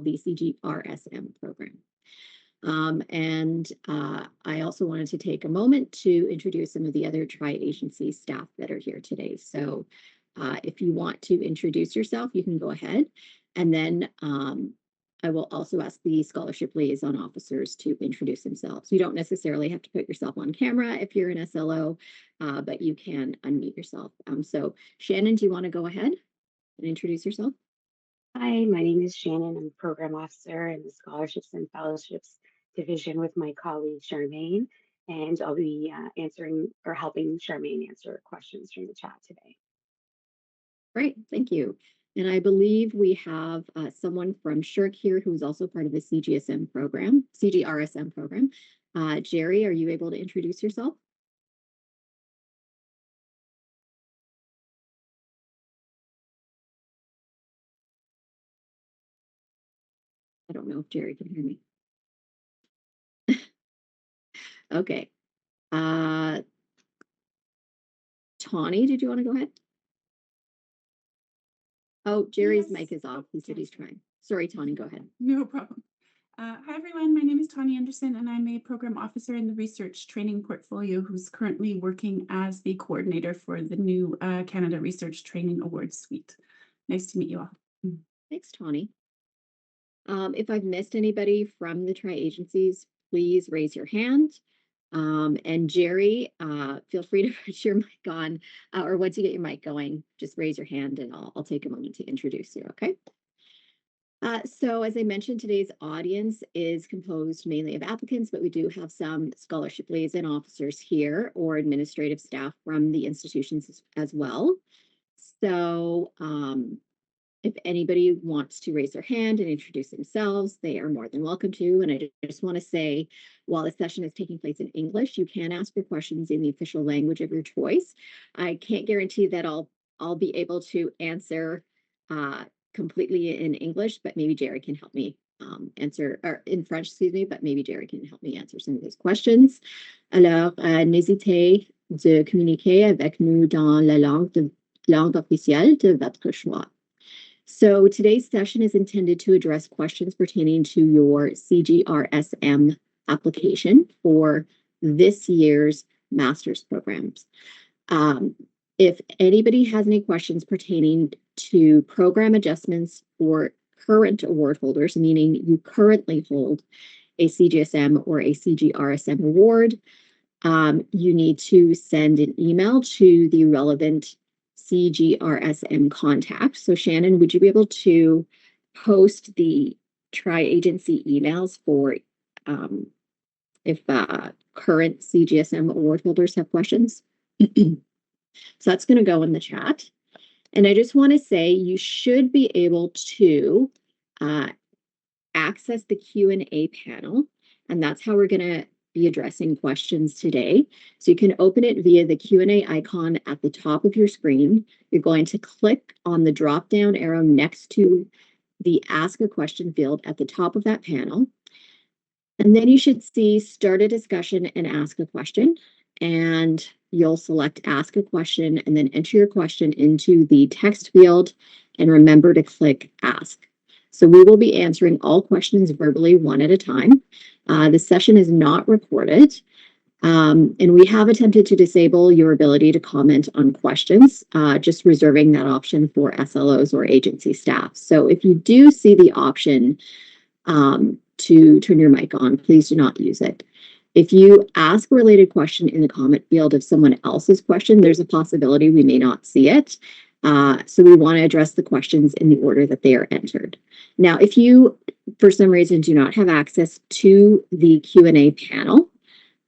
of the CGRSM program. I also wanted to take a moment to introduce some of the other tri-agency staff that are here today. So if you want to introduce yourself, you can go ahead. And then I will also ask the scholarship liaison officers to introduce themselves. You don't necessarily have to put yourself on camera if you're an SLO, but you can unmute yourself. So Shannon, do you want to go ahead and introduce yourself? Hi, my name is Shannon. I'm a program officer in the Scholarships and Fellowships Division with my colleague Charmaine, and I'll be answering or helping Charmaine answer questions from the chat today. Great, thank you. And I believe we have someone from NSERC here who's also part of the CGRSM program. Jerry, are you able to introduce yourself? I don't know if Jerry can hear me. Okay. Tawny, did you want to go ahead? Oh, Jerry's mic is off. He said he's trying. Sorry, Tawny, go ahead. No problem. Hi, everyone. My name is Tawny Anderson, and I'm a program officer in the research training portfolio who's currently working as the coordinator for the new Canada Research Training Awards Suite. Nice to meet you all. Thanks, Tawny. If I've missed anybody from the tri-agencies, please raise your hand. And Jerry, feel free to put your mic on, or once you get your mic going, just raise your hand and I'll take a moment to introduce you, okay? So as I mentioned, today's audience is composed mainly of applicants, but we do have some scholarship liaison officers here or administrative staff from the institutions as well. So if anybody wants to raise their hand and introduce themselves, they are more than welcome to. And I just want to say, while the session is taking place in English, you can ask your questions in the official language of your choice. I can't guarantee that I'll be able to answer completely in English, but maybe Jerry can help me answer, or in French, excuse me, but maybe Jerry can help me answer some of those questions. Alors, n'hésitez de communiquer avec nous dans la langue officielle de votre choix. So today's session is intended to address questions pertaining to your CGRSM application for this year's master's programs. If anybody has any questions pertaining to program adjustments for current award holders, meaning you currently hold a CGSM or a CGRSM award, you need to send an email to the relevant CGRSM contact. So Shannon, would you be able to post the tri-agency emails for if current CGSM award holders have questions? So that's going to go in the chat. And I just want to say you should be able to access the Q&A panel, and that's how we're going to be addressing questions today. So you can open it via the Q&A icon at the top of your screen. You're going to click on the drop-down arrow next to the Ask a Question field at the top of that panel. And then you should see Start a Discussion and Ask a Question. And you'll select Ask a Question and then enter your question into the text field and remember to click Ask. So we will be answering all questions verbally one at a time. The session is not recorded, and we have attempted to disable your ability to comment on questions, just reserving that option for SLOs or agency staff. So if you do see the option to turn your mic on, please do not use it. If you ask a related question in the comment field of someone else's question, there's a possibility we may not see it. So we want to address the questions in the order that they are entered. Now, if you, for some reason, do not have access to the Q&A panel,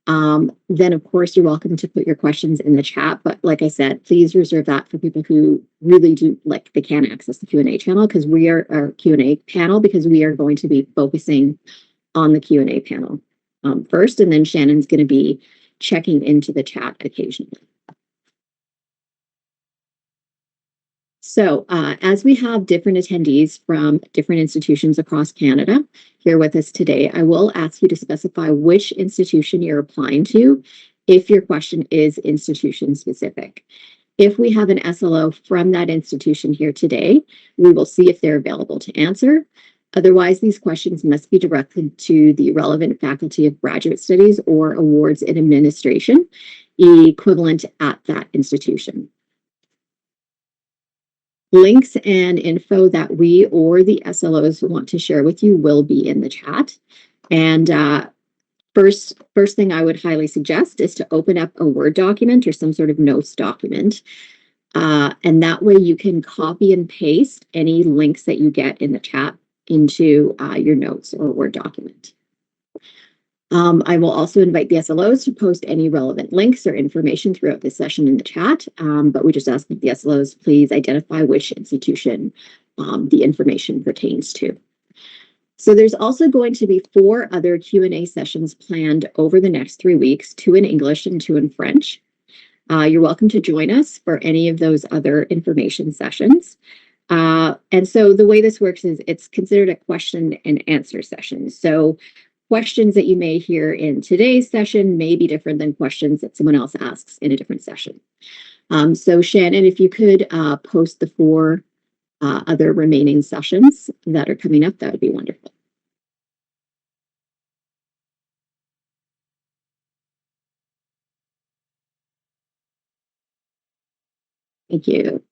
then of course you're welcome to put your questions in the chat. But like I said, please reserve that for people who really do, like, they can't access the Q&A channel because we are our Q&A panel because we are going to be focusing on the Q&A panel first, and then Shannon's going to be checking into the chat occasionally. So as we have different attendees from different institutions across Canada here with us today, I will ask you to specify which institution you're applying to if your question is institution specific. If we have an SLO from that institution here today, we will see if they're available to answer. Otherwise, these questions must be directed to the relevant Faculty of Graduate Studies or Awards and Administration, equivalent at that institution. Links and info that we or the SLOs want to share with you will be in the chat. And first thing I would highly suggest is to open up a Word document or some sort of notes document. And that way you can copy and paste any links that you get in the chat into your notes or Word document. I will also invite the SLOs to post any relevant links or information throughout this session in the chat, but we just ask that the SLOs please identify which institution the information pertains to. So there's also going to be 4 other Q&A sessions planned over the next 3 weeks, 2 in English and 2 in French. You're welcome to join us for any of those other information sessions. And so the way this works is it's considered a question and answer session. So questions that you may hear in today's session may be different than questions that someone else asks in a different session. So Shannon, if you could post the 4 other remaining sessions that are coming up, that would be wonderful. Thank you.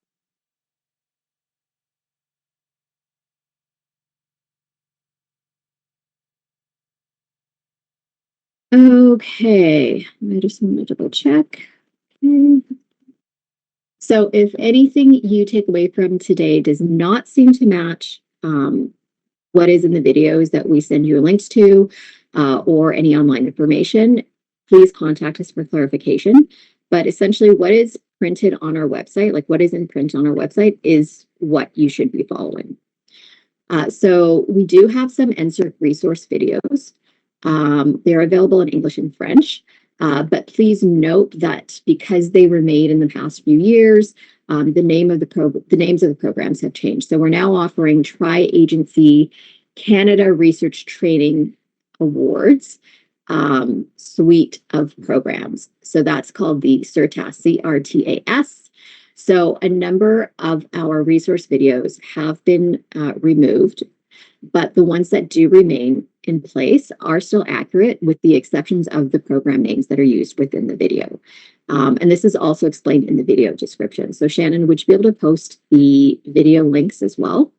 Okay, I just want to double check. Okay. So if anything you take away from today does not seem to match what is in the videos that we send you links to or any online information, please contact us for clarification. But essentially what is printed on our website, like what is in print on our website, is what you should be following. So we do have some NSERC resource videos. They're available in English and French. But please note that because they were made in the past few years, the names of the programs have changed. So we're now offering Tri-Agency Canada Research Training Awards suite of programs. So that's called the CERTAS, C-R-T-A-S. So a number of our resource videos have been removed, but the ones that do remain in place are still accurate with the exceptions of the program names that are used within the video. And this is also explained in the video description. So Shannon, would you be able to post the video links as well?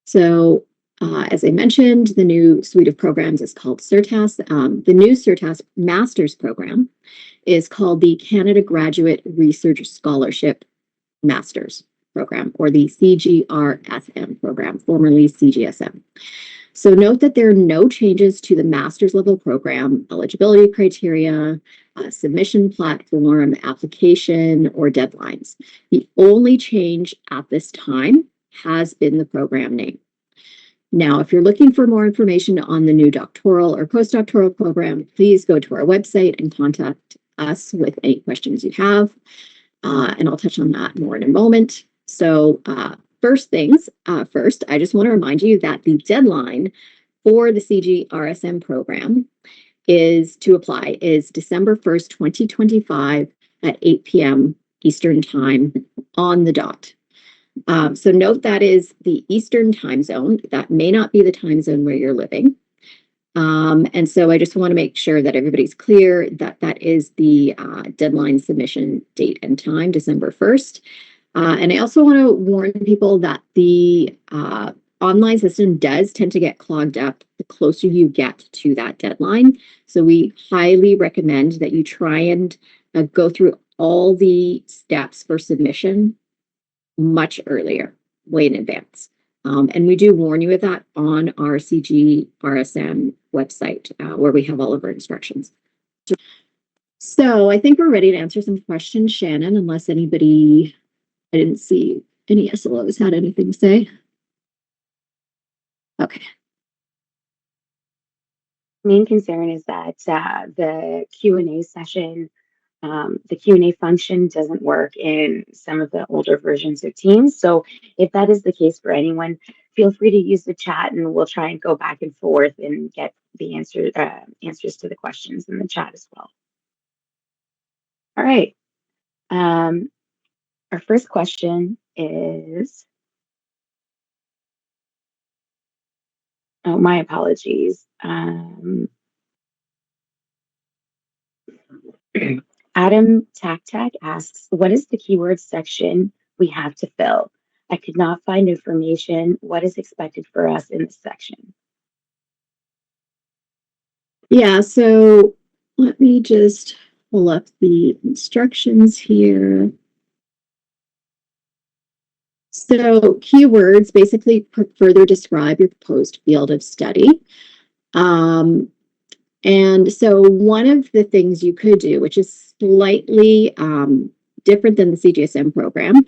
So as I mentioned, the new suite of programs is called CERTAS. The new CERTAS Master's program is called the Canada Graduate Research Scholarship Master's Program, or the CGRSM program, formerly CGSM. So note that there are no changes to the master's level program eligibility criteria, submission platform, application, or deadlines. The only change at this time has been the program name. Now, if you're looking for more information on the new doctoral or postdoctoral program, please go to our website and contact us with any questions you have. And I'll touch on that more in a moment. So first things first, I just want to remind you that the deadline for the CGRSM program is December 1st, 2025 at 8 p.m. Eastern Time on the dot. So note that is the Eastern time zone. That may not be the time zone where you're living. And so I just want to make sure that everybody's clear that that is the deadline submission date and time, December 1st. And I also want to warn people that the online system does tend to get clogged up the closer you get to that deadline. So we highly recommend that you try and go through all the steps for submission much earlier, way in advance. And we do warn you of that on our CGRSM website, where we have all of our instructions. So I think we're ready to answer some questions, Shannon, unless I didn't see any SLOs had anything to say. Okay. Main concern is that the Q&A session, the Q&A function doesn't work in some of the older versions of Teams. So if that is the case for anyone, feel free to use the chat and we'll try and go back and forth and get the answers to the questions in the chat as well. All right. Our first question is, oh, my apologies. Adam Tac asks, what is the keyword section we have to fill? I could not find information. What is expected for us in this section? Yeah, so let me just pull up the instructions here. So keywords basically further describe your proposed field of study. And so one of the things you could do, which is slightly different than the CGSM program,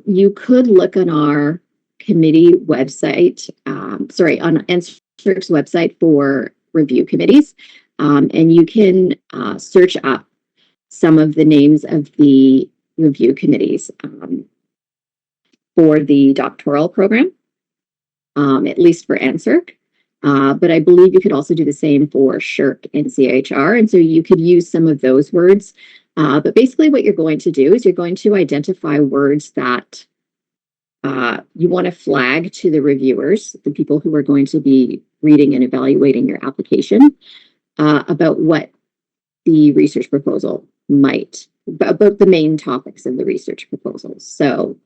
you could look on our committee website, on NSERC's website for review committees, and you can search up some of the names of the review committees for the doctoral program, at least for NSERC. But I believe you could also do the same for SHRC and CHR. And so you could use some of those words. But basically what you're going to do is you're going to identify words that you want to flag to the reviewers, the people who are going to be reading and evaluating your application, about what the research proposal about the main topics of the research proposal. So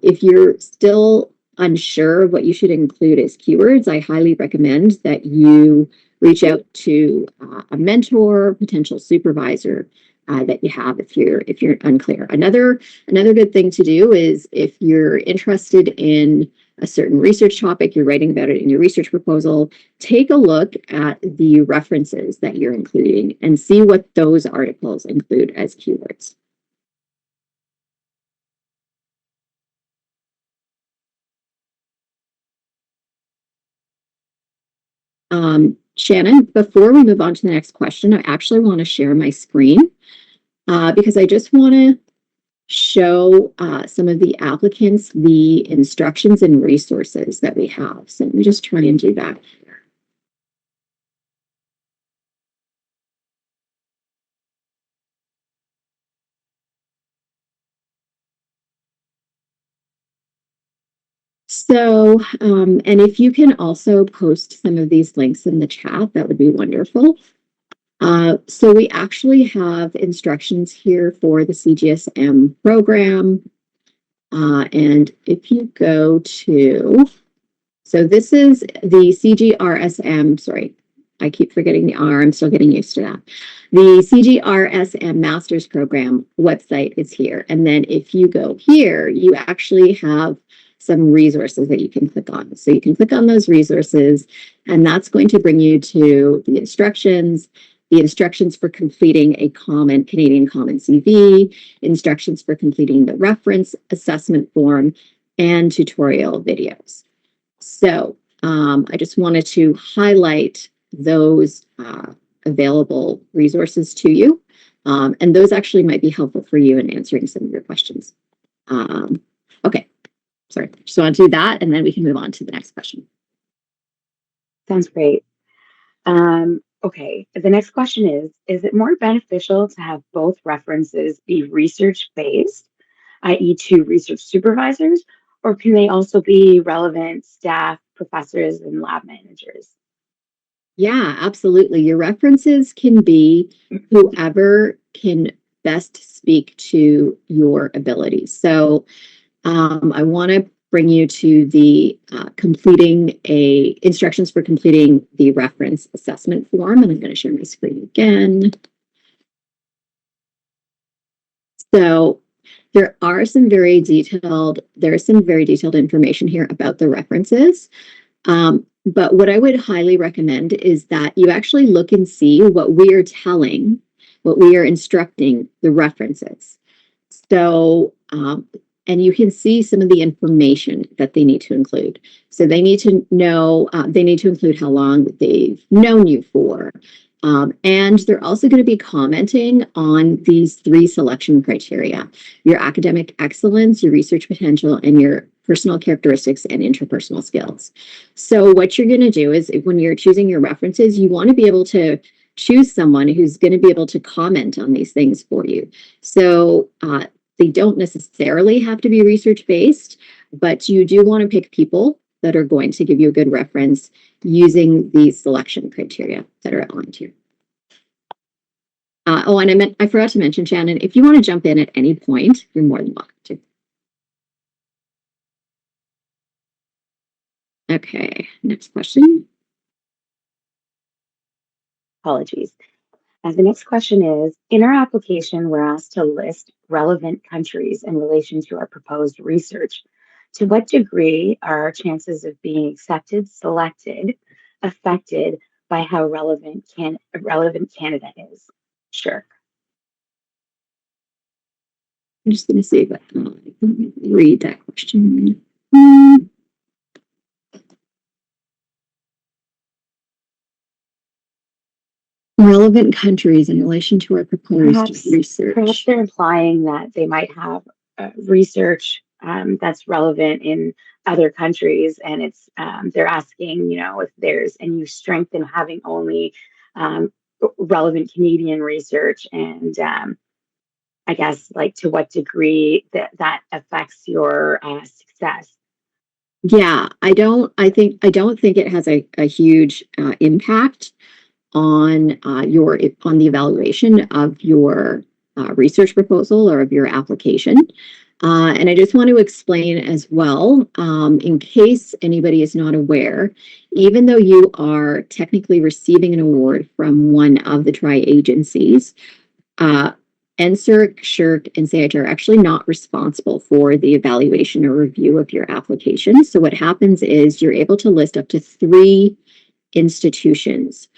if you're still unsure of what you should include as keywords, I highly recommend that you reach out to a mentor, potential supervisor that you have if you're unclear. Another good thing to do is if you're interested in a certain research topic, you're writing about it in your research proposal, take a look at the references that you're including and see what those articles include as keywords. Shannon, before we move on to the next question, I actually want to share my screen because I just want to show some of the applicants the instructions and resources that we have. So let me just try and do that here. So, and if you can also post some of these links in the chat, that would be wonderful. So we actually have instructions here for the CGSM program. And if you go to, so this is the CGRSM, sorry, I keep forgetting the R, I'm still getting used to that. The CGRSM Master's Program website is here. And then if you go here, you actually have some resources that you can click on. So you can click on those resources, and that's going to bring you to the instructions for completing a Canadian Common CV, instructions for completing the reference assessment form, and tutorial videos. So I just wanted to highlight those available resources to you. And those actually might be helpful for you in answering some of your questions. Okay, sorry, just want to do that, and then we can move on to the next question. Sounds great. Okay, the next question is it more beneficial to have both references be research-based, i.e. to research supervisors, or can they also be relevant staff, professors, and lab managers? Yeah, absolutely. Your references can be whoever can best speak to your abilities. So I want to bring you to the instructions for completing the reference assessment form, and I'm going to share my screen again. So there is some very detailed information here about the references. But what I would highly recommend is that you actually look and see what we are instructing the references. So, and you can see some of the information that they need to include. So they need to know, they need to include how long they've known you for. And they're also going to be commenting on these 3 selection criteria: your academic excellence, your research potential, and your personal characteristics and interpersonal skills. So what you're going to do is when you're choosing your references, you want to be able to choose someone who's going to be able to comment on these things for you. So they don't necessarily have to be research-based, but you do want to pick people that are going to give you a good reference using these selection criteria that are outlined here. Oh, and I forgot to mention, Shannon, if you want to jump in at any point, you're more than welcome to. Okay, next question. Apologies. The next question is, in our application, we're asked to list relevant countries in relation to our proposed research. To what degree are our chances of being accepted, selected, affected by how relevant Canada is? Sure. I'm just going to see if I can read that question. Relevant countries in relation to our proposed research. Perhaps they're implying that they might have research that's relevant in other countries, and it's they're asking, if there's any strength in having only relevant Canadian research, and I guess to what degree that affects your success. Yeah, I don't think it has a huge impact on on the evaluation of your research proposal or of your application. And I just want to explain as well, in case anybody is not aware, even though you are technically receiving an award from one of the tri-agencies, NSERC, SSHRC, and CIT are actually not responsible for the evaluation or review of your application. So what happens is you're able to list up to 3 institutions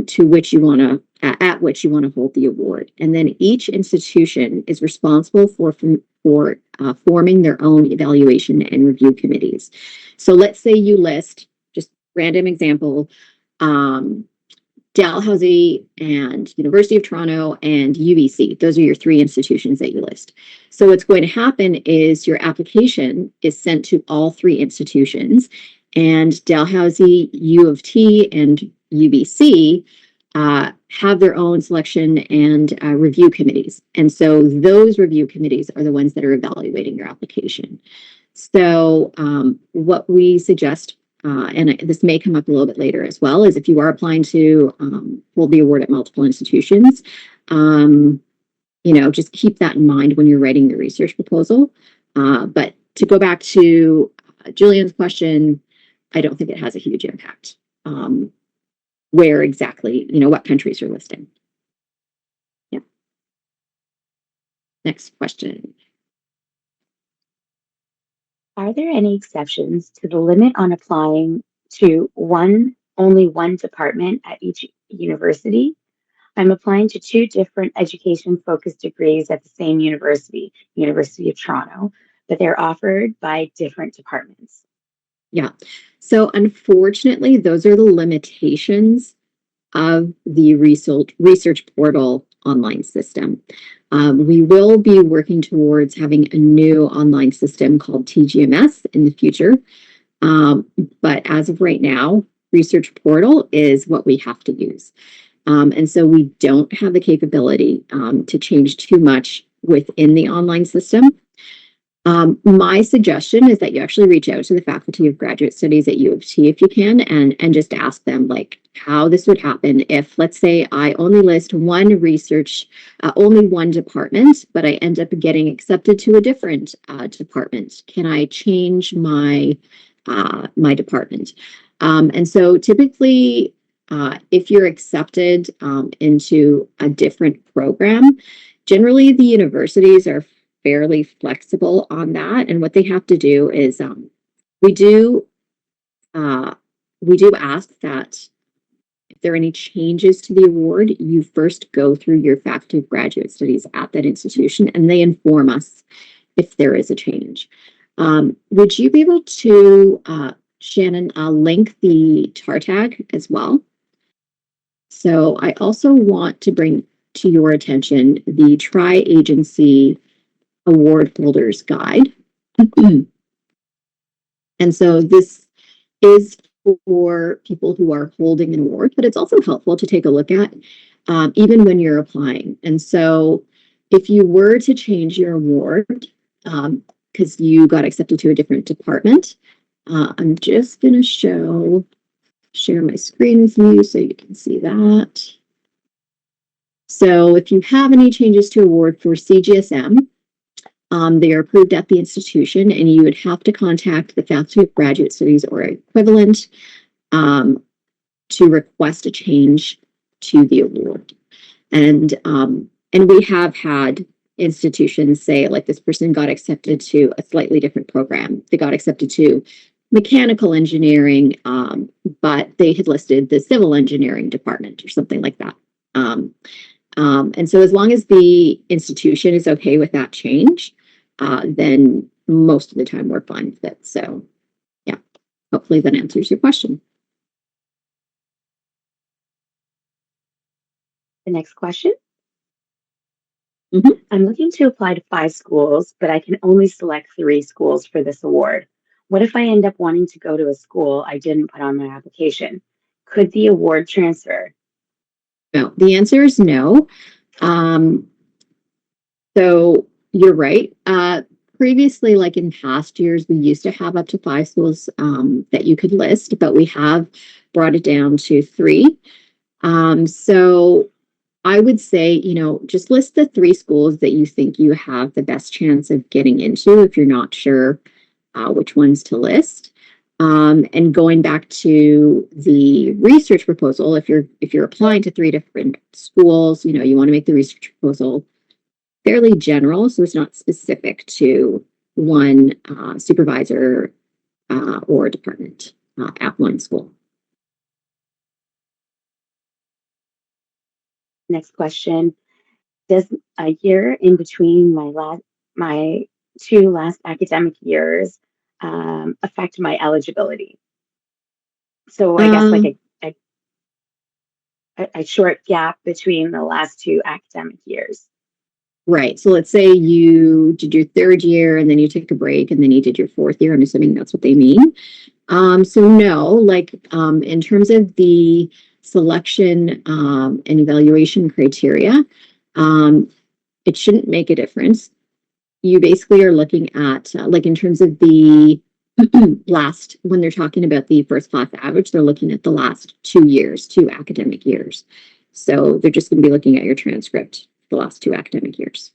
to which you want to at which you want to hold the award, and then each institution is responsible for forming their own evaluation and review committees. So let's say you list, just random example, Dalhousie and University of Toronto and UBC. Those are your 3 institutions that you list. So what's going to happen is your application is sent to all 3 institutions, and Dalhousie, U of T, and UBC have their own selection and review committees. And so those review committees are the ones that are evaluating your application. So what we suggest, and this may come up a little bit later as well, is if you are applying to hold the award at multiple institutions, just keep that in mind when you're writing your research proposal. But to go back to Julian's question, I don't think it has a huge impact. Where exactly, what countries you're listing. Yeah. Next question. Are there any exceptions to the limit on applying to only one department at each university? I'm applying to 2 different education-focused degrees at the same university, University of Toronto, but they're offered by different departments. Yeah. So unfortunately, those are the limitations of the research portal online system. We will be working towards having a new online system called TGMS in the future. But as of right now, research portal is what we have to use. And so we don't have the capability to change too much within the online system. My suggestion is that you actually reach out to the Faculty of Graduate Studies at U of T if you can, and just ask them how this would happen if, let's say, I only list one only one department, but I end up getting accepted to a different department. Can I change my my department? And so typically, if you're accepted into a different program, generally the universities are fairly flexible on that. And what they have to do is we do ask that if there are any changes to the award, you first go through your Faculty of Graduate Studies at that institution, and they inform us if there is a change. Would you be able to, Shannon, link the TAR tag as well? So I also want to bring to your attention the Tri-Agency Award Holders Guide. And so this is for people who are holding an award, but it's also helpful to take a look at even when you're applying. And so if you were to change your award, because you got accepted to a different department, I'm just going to share my screen with you so you can see that. So if you have any changes to award for CGSM, they are approved at the institution, and you would have to contact the Faculty of Graduate Studies or equivalent to request a change to the award. And we have had institutions say, like, this person got accepted to a slightly different program. They got accepted to mechanical engineering, but they had listed the civil engineering department or something like that. And so as long as the institution is okay with that change, then most of the time we're fine with it. So yeah, hopefully that answers your question. The next question. Mhm. I'm looking to apply to 5 schools, but I can only select 3 schools for this award. What if I end up wanting to go to a school I didn't put on my application? Could the award transfer? No, the answer is no. So you're right. Previously, like in past years, we used to have up to 5 schools that you could list, but we have brought it down to 3. So I would say, just list the 3 schools that you think you have the best chance of getting into if you're not sure which ones to list. And going back to the research proposal, if you're applying to 3 different schools, you want to make the research proposal fairly general, so it's not specific to one supervisor or department at one school. Next question. Does a year in between my 2 last academic years affect my eligibility? So I guess like Um, a short gap between the last 2 academic years. right. So let's say you did your 3rd year and then you took a break and then you did your 4th year. I'm assuming that's what they mean. So no, like in terms of the selection and evaluation criteria, it shouldn't make a difference. You basically are looking at, like in terms of the last, when they're talking about the first class average, they're looking at the last 2 years, 2 academic years. So they're just going to be looking at your transcript the last 2 academic years.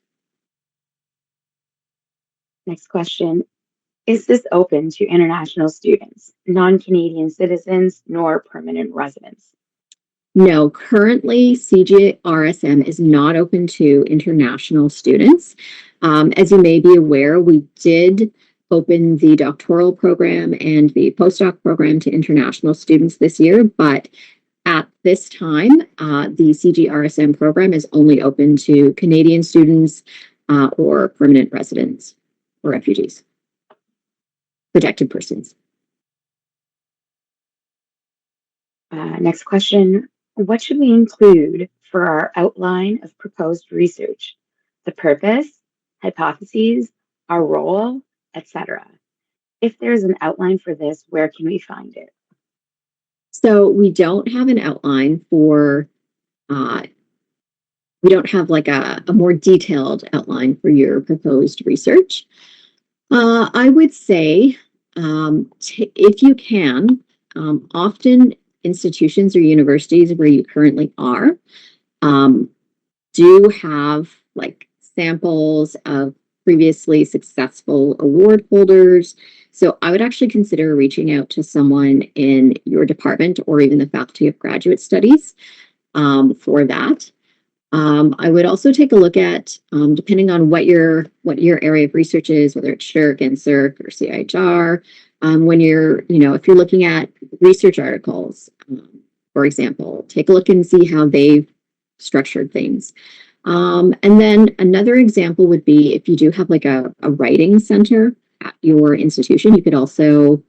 Next question. Is this open to international students, non-Canadian citizens, nor permanent residents? No, currently CGRSM is not open to international students. As you may be aware, we did open the doctoral program and the postdoc program to international students this year, but at this time, the CGRSM program is only open to Canadian students or permanent residents or refugees, protected persons. Next question. What should we include for our outline of proposed research? The purpose, hypotheses, our role, etc. If there's an outline for this, where can we find it? So we don't have an outline for, we don't have like a more detailed outline for your proposed research. I would say, if you can, often institutions or universities where you currently are do have like samples of previously successful award holders. So I would actually consider reaching out to someone in your department or even the Faculty of Graduate Studies for that. I would also take a look at, depending on what your area of research is, whether it's SSHRC, NSERC, or CIHR, when if you're looking at research articles, for example, take a look and see how they've structured things. And then another example would be if you do have like a writing center at your institution, you could also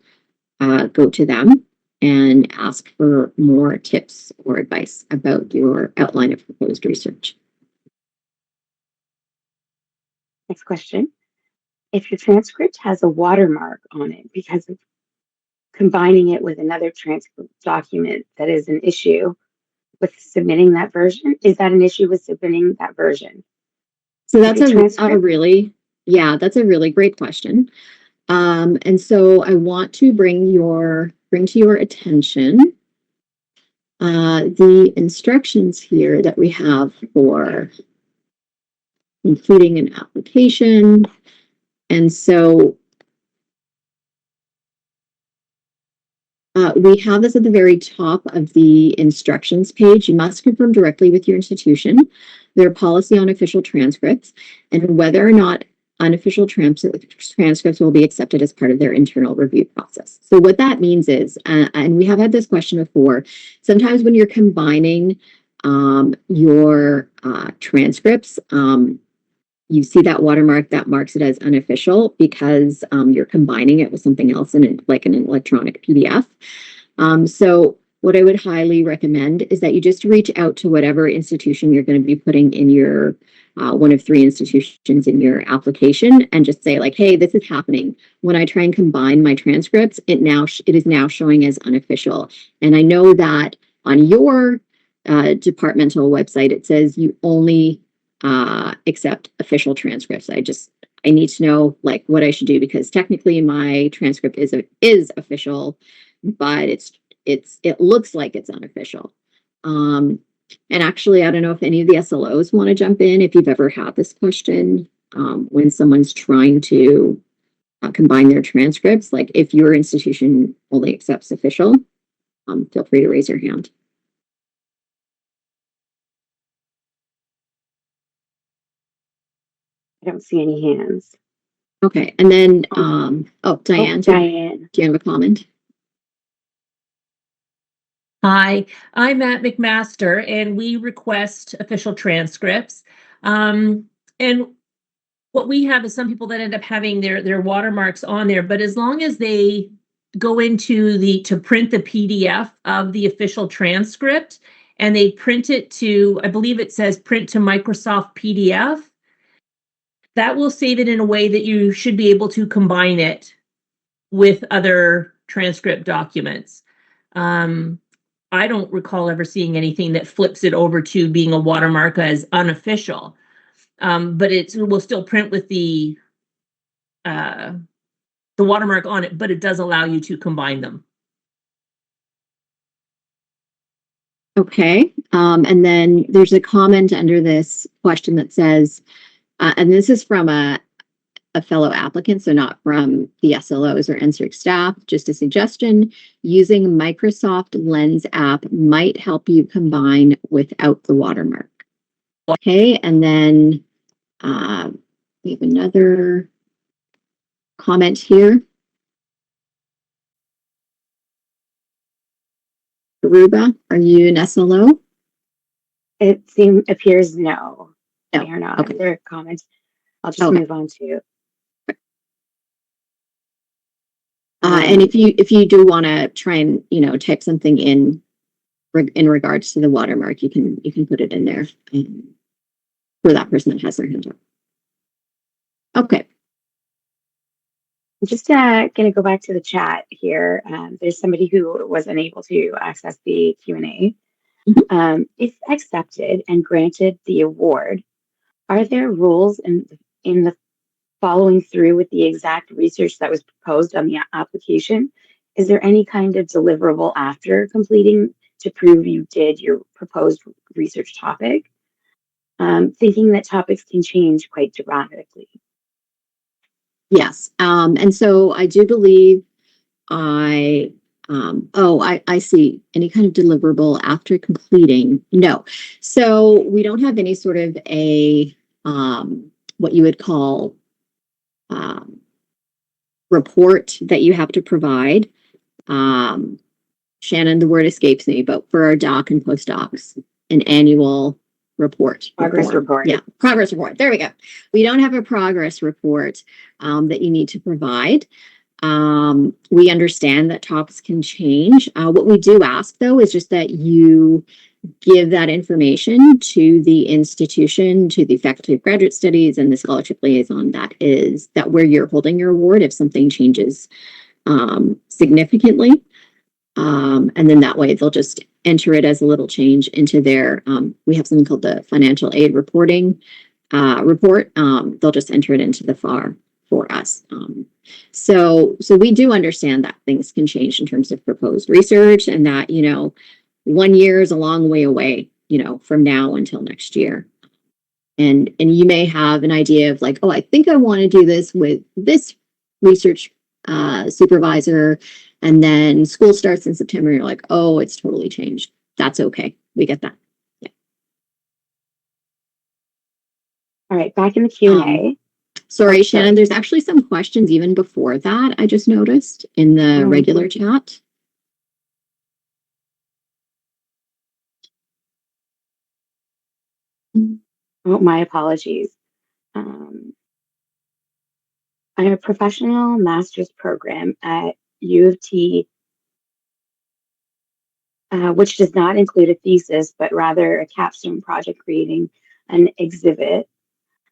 go to them and ask for more tips or advice about your outline of proposed research. Next question. If your transcript has a watermark on it because of combining it with another transcript document that is an issue with submitting that version, is that an issue with submitting that version? So that's a transcript? really, yeah, that's a really great question. And so I want to bring to your attention the instructions here that we have for completing an application. And so we have this at the very top of the instructions page. You must confirm directly with your institution their policy on official transcripts and whether or not unofficial transcripts will be accepted as part of their internal review process. So what that means is, and we have had this question before, sometimes when you're combining your transcripts, you see that watermark that marks it as unofficial because you're combining it with something else like an electronic PDF. So what I would highly recommend is that you just reach out to whatever institution you're going to be putting in your one of 3 institutions in your application and just say like, hey, this is happening. When I try and combine my transcripts, it is now showing as unofficial. And I know that on your departmental website, it says you only accept official transcripts. I need to know like what I should do because technically my transcript is official, but it looks like it's unofficial. And actually, I don't know if any of the SLOs want to jump in if you've ever had this question when someone's trying to combine their transcripts. Like if your institution only accepts official, feel free to raise your hand. I don't see any hands. Okay, and then, Diane, Diane. do you have a comment? Hi, I'm at McMaster, and we request official transcripts. And what we have is some people that end up having their watermarks on there, but as long as they go into to print the PDF of the official transcript, and they print it to, I believe it says print to Microsoft PDF, that will save it in a way that you should be able to combine it with other transcript documents. I don't recall ever seeing anything that flips it over to being a watermark as unofficial, but it will still print with the watermark on it, but it does allow you to combine them. Okay, and then there's a comment under this question that says, and this is from a fellow applicant, so not from the SLOs or NSERC staff, just a suggestion, using Microsoft Lens app might help you combine without the watermark. Okay, and then we have another comment here. Aruba, are you an SLO? It appears no. No. They are not. Okay. Their comments. I'll just move on to. And if you do want to try and type something in regards to the watermark, you can put it in there for that person that has their hand up. Okay. I'm just going to go back to the chat here. There's somebody who was unable to access the Q&A. Mm-hmm. If accepted and granted the award, are there rules in the following through with the exact research that was proposed on the application? Is there any kind of deliverable after completing to prove you did your proposed research topic? Thinking that topics can change quite dramatically. Yes, and so I do believe I see any kind of deliverable after completing. No, so we don't have any sort of a what you would call report that you have to provide. Shannon, the word escapes me, but for our doc and postdocs, an annual report. Progress report. Yeah, progress report. There we go. We don't have a progress report that you need to provide. We understand that topics can change. What we do ask, though, is just that you give that information to the institution, to the Faculty of Graduate Studies and the Scholarship Liaison that where you're holding your award if something changes significantly. And then that way they'll just enter it as a little change into their, we have something called the financial aid reporting report, they'll just enter it into the FAR for us. So we do understand that things can change in terms of proposed research, and that, 1 year is a long way away, from now until next year. And you may have an idea of like, oh, I think I want to do this with this research supervisor, and then school starts in September. You're like, oh, it's totally changed. That's okay. We get that. Yeah. All right, back in the Q&A. Sorry, Shannon, there's actually some questions even before that I just noticed in the regular chat. Oh, my apologies. I have a professional master's program at U of T, which does not include a thesis, but rather a capstone project creating an exhibit.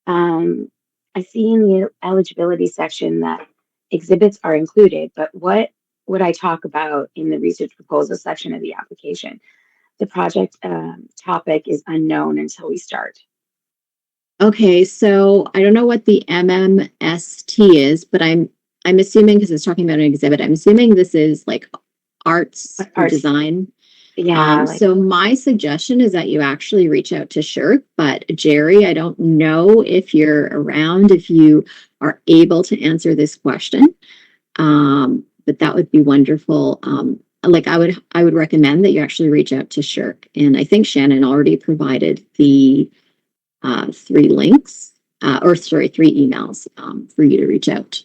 I see in the eligibility section that exhibits are included, but what would I talk about in the research proposal section of the application? The project topic is unknown until we start. Okay, so I don't know what the MMST is, but I'm assuming, because it's talking about an exhibit, I'm assuming this is like arts or design. Yeah. So my suggestion is that you actually reach out to SHRC, but Jerry, I don't know if you're around, if you are able to answer this question. But that would be wonderful. Like I would recommend that you actually reach out to SHRC. And I think Shannon already provided the 3 links, or sorry, 3 emails for you to reach out.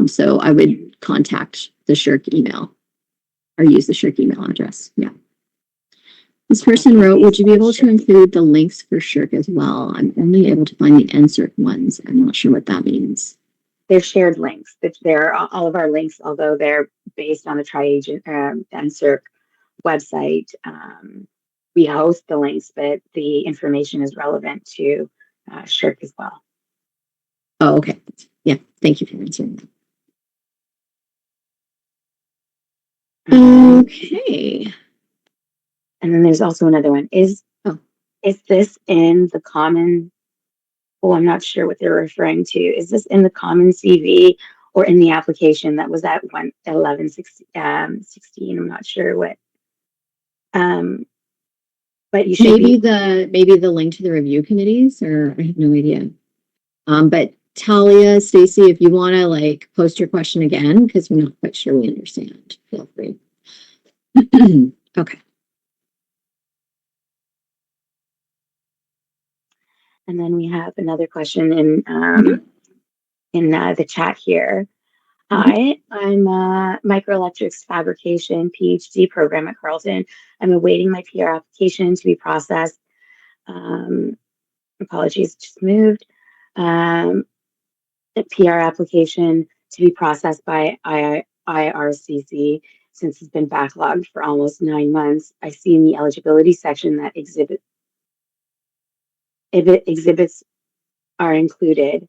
So I would contact the SHRC email or use the SHRC email address. Yeah. This person wrote, would you be able to include the links for SHRC as well? I'm only able to find the NSERC ones. I'm not sure what that means. They're shared links. They're all of our links, although they're based on the Tri-Agent NSERC website. We host the links, but the information is relevant to SHRC as well. Oh, okay. Yeah, thank you for answering that. Okay. And then there's also another one. Is this in the common? Oh, I'm not sure what they're referring to. Is this in the common CV or in the application that was at 11/16? I'm not sure what. But you should maybe the link to the review committees, or I have no idea. But Talia, Stacy, if you want to like post your question again, because we're not quite sure we understand, feel free. Okay. And then we have another question in the chat here. Hi, I'm a microelectrics fabrication PhD program at Carleton. I'm awaiting my PR application to be processed. Apologies, just moved. A PR application to be processed by IRCC since it's been backlogged for almost 9 months. I see in the eligibility section that exhibits are included.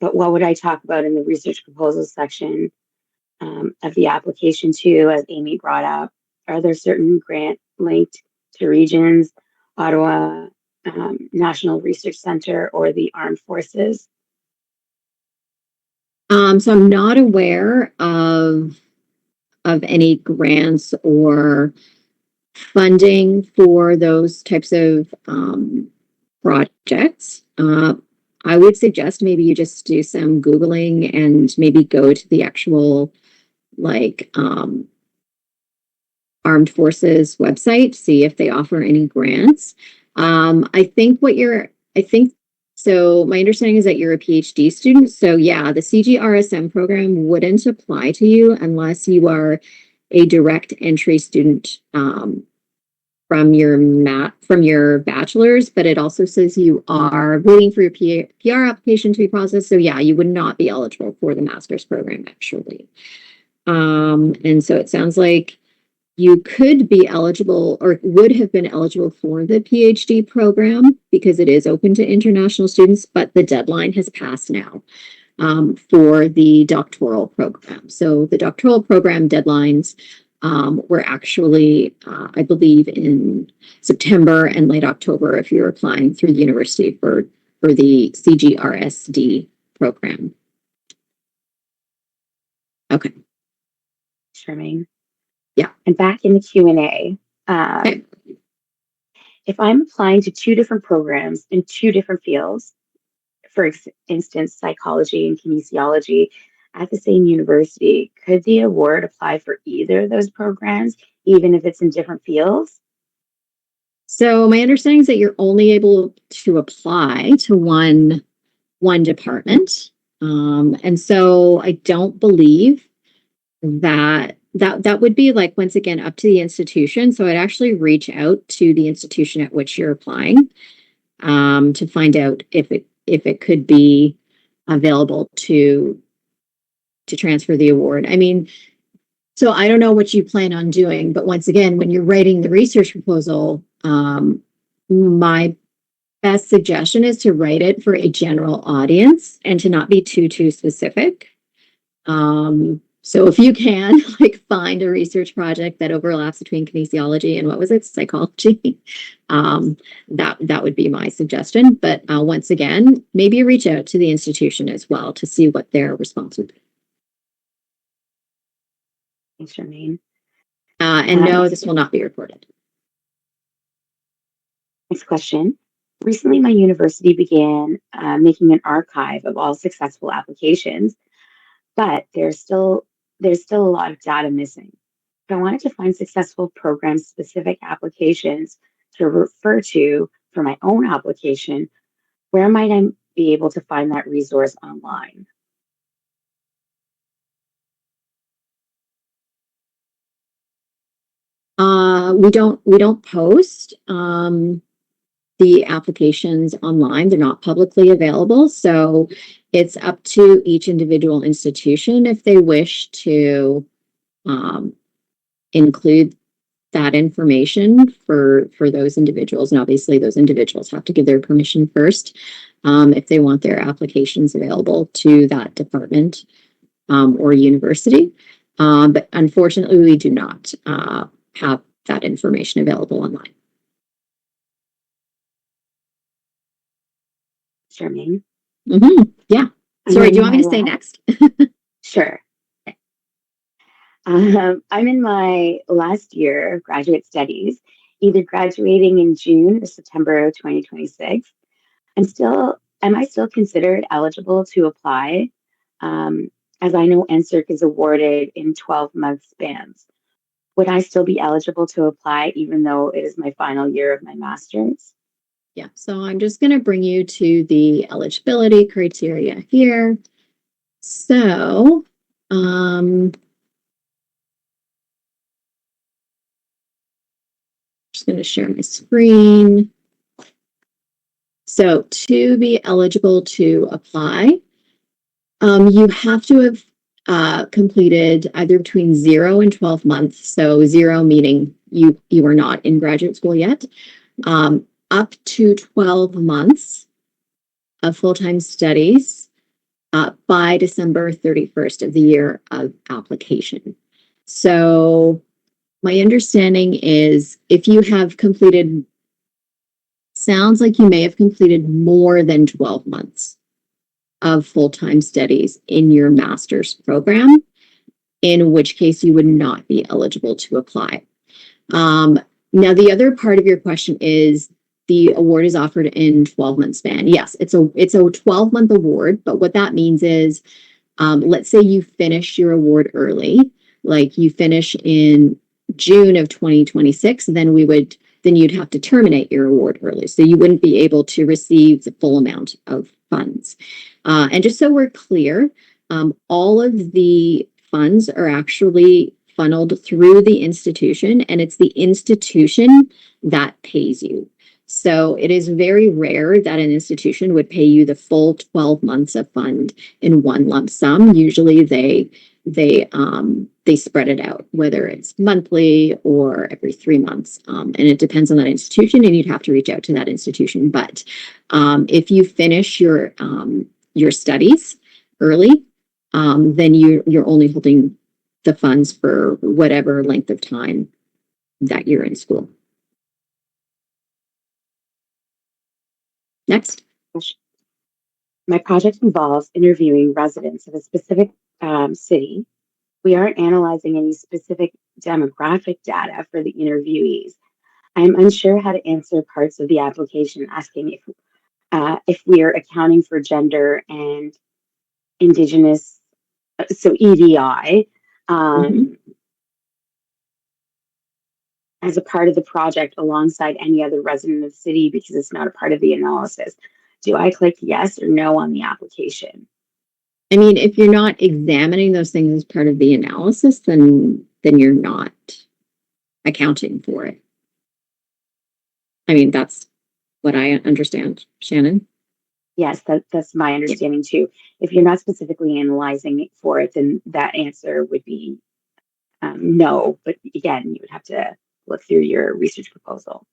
But what would I talk about in the research proposals section of the application too, as Amy brought up? Are there certain grant linked to regions, Ottawa National Research Center, or the Armed Forces? So I'm not aware of any grants or funding for those types of projects. I would suggest maybe you just do some Googling and maybe go to the actual Armed Forces website, see if they offer any grants. So my understanding is that you're a PhD student. So yeah, the CGRSM program wouldn't apply to you unless you are a direct entry student from your bachelor's, but it also says you are waiting for your PR application to be processed. So yeah, you would not be eligible for the master's program actually. And so it sounds like you could be eligible or would have been eligible for the PhD program because it is open to international students, but the deadline has passed now for the doctoral program. So the doctoral program deadlines We're actually, I believe, in September and late October if you're applying through the university for the CGRSD program. Okay. Charmaine. Yeah. And back in the Q&A, Okay. if I'm applying to 2 different programs in 2 different fields, for instance, psychology and kinesiology at the same university, could the award apply for either of those programs, even if it's in different fields? So my understanding is that you're only able to apply to one department. And so I don't believe that would be like, once again, up to the institution. So I'd actually reach out to the institution at which you're applying, to find out if it could be available to transfer the award. I mean, so I don't know what you plan on doing, but once again, when you're writing the research proposal, my best suggestion is to write it for a general audience and to not be too specific. So if you can, like, find a research project that overlaps between kinesiology and, what was it, psychology, that would be my suggestion. But once again, maybe reach out to the institution as well to see what their response would be. Thanks, Charmaine. And no, this will not be recorded. Next question. Recently, my university began making an archive of all successful applications, but there's still a lot of data missing. If I wanted to find successful program-specific applications to refer to for my own application, where might I be able to find that resource online? We don't post the applications online. They're not publicly available. So it's up to each individual institution if they wish to include that information for those individuals. And obviously those individuals have to give their permission first, if they want their applications available to that department or university. But unfortunately, we do not have that information available online. Charmaine? Yeah. Sorry, do you want me to say next? Sure. I'm in my last year of graduate studies, either graduating in June or September of 2026. Am I still considered eligible to apply? As I know NSERC is awarded in 12-month spans. Would I still be eligible to apply even though it is my final year of my master's? Yeah, so I'm just going to bring you to the eligibility criteria here. So, just going to share my screen. So to be eligible to apply, you have to have completed either between 0 and 12 months. So 0 meaning you are not in graduate school yet. Up to 12 months of full-time studies by December 31st of the year of application. So my understanding is if you have completed, sounds like you may have completed more than 12 months of full-time studies in your master's program, in which case you would not be eligible to apply. Now, the other part of your question is the award is offered in 12-month span. Yes, it's a 12-month award, but what that means is, let's say you finish your award early, like you finish in June of 2026, then you'd have to terminate your award early. So you wouldn't be able to receive the full amount of funds. And just so we're clear, all of the funds are actually funneled through the institution, and it's the institution that pays you. So it is very rare that an institution would pay you the full 12 months of fund in one lump sum. Usually they spread it out, whether it's monthly or every 3 months. And it depends on that institution, and you'd have to reach out to that institution. But if you finish your studies early, then you're only holding the funds for whatever length of time that you're in school. Next. My project involves interviewing residents of a specific city. We aren't analyzing any specific demographic data for the interviewees. I am unsure how to answer parts of the application asking if we are accounting for gender and Indigenous, so EDI, as a part of the project alongside any other resident of the city because it's not a part of the analysis. Do I click yes or no on the application? I mean, if you're not examining those things as part of the analysis, then you're not accounting for it. I mean, that's what I understand, Shannon. Yes, that's my understanding too. If you're not specifically analyzing it for it, then that answer would be no. But again, you would have to look through your research proposal.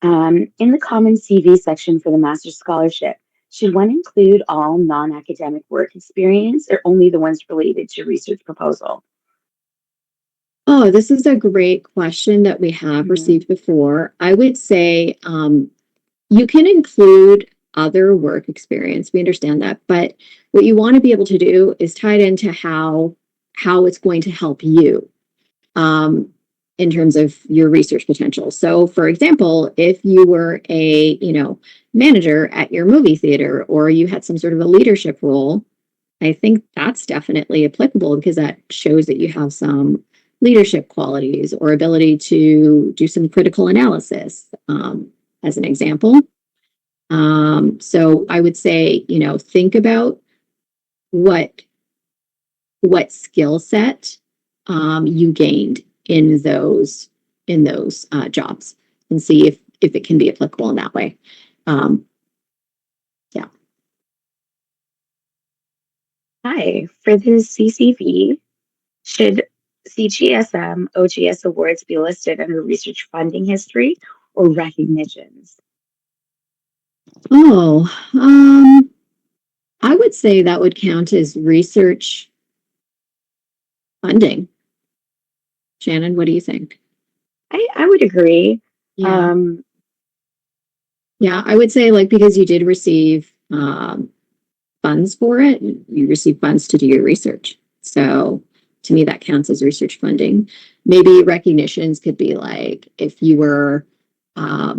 In the Common CV section for the Master's Scholarship, should one include all non-academic work experience or only the ones related to research proposal? Oh, this is a great question that we have received before. I would say you can include other work experience. We understand that, but what you want to be able to do is tie it into how it's going to help you in terms of your research potential. So, for example, if you were a manager at your movie theater, or you had some sort of a leadership role, I think that's definitely applicable because that shows that you have some leadership qualities or ability to do some critical analysis, as an example. So I would say, think about what skill set you gained in those jobs, and see if it can be applicable in that way. Yeah. Hi, for the CCV, should CGSM OGS awards be listed under research funding history or recognitions? Oh, I would say that would count as research funding. Shannon, what do you think? I would agree. Yeah. Yeah, I would say because you did receive funds for it, you received funds to do your research. So to me, that counts as research funding. Maybe recognitions could be if you were a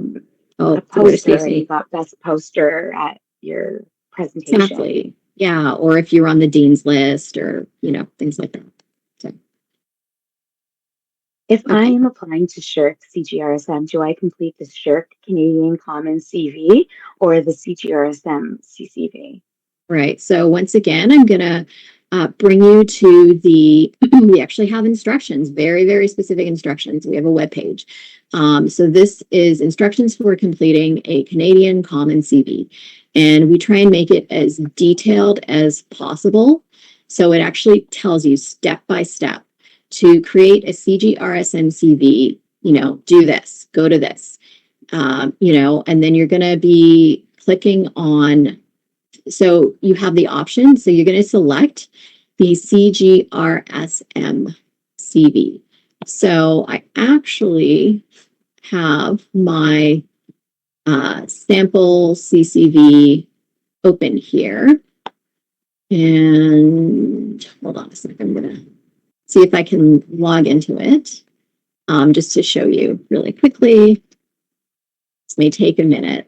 poster and you got best poster at your presentation. Exactly. Yeah, or if you're on the dean's list, or things like that. So. If I am applying to SERC CGRSM, do I complete the SERC Canadian Common CV or the CGRSM CCV? Right. So once again, I'm going to bring you to we actually have instructions, very, very specific instructions. We have a web page. So this is instructions for completing a Canadian Common CV. And we try and make it as detailed as possible. So it actually tells you step by step to create a CGRSM CV, do this, go to this, and then you're going to be clicking on. So you have the option. So you're going to select the CGRSM CV. So I actually have my sample CCV open here. And hold on a second. I'm going to see if I can log into it just to show you really quickly. This may take a minute.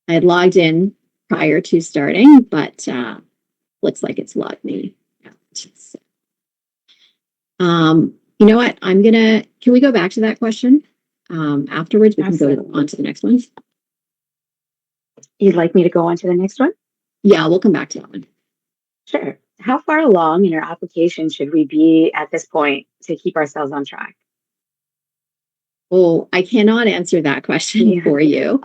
I had logged in prior to starting, but looks like it's logged me out. You know what? Can we go back to that question afterwards? We can go on to the next one. You'd like me to go on to the next one? Yeah, we'll come back to that one. Sure. How far along in our application should we be at this point to keep ourselves on track? Oh, I cannot answer that question for you.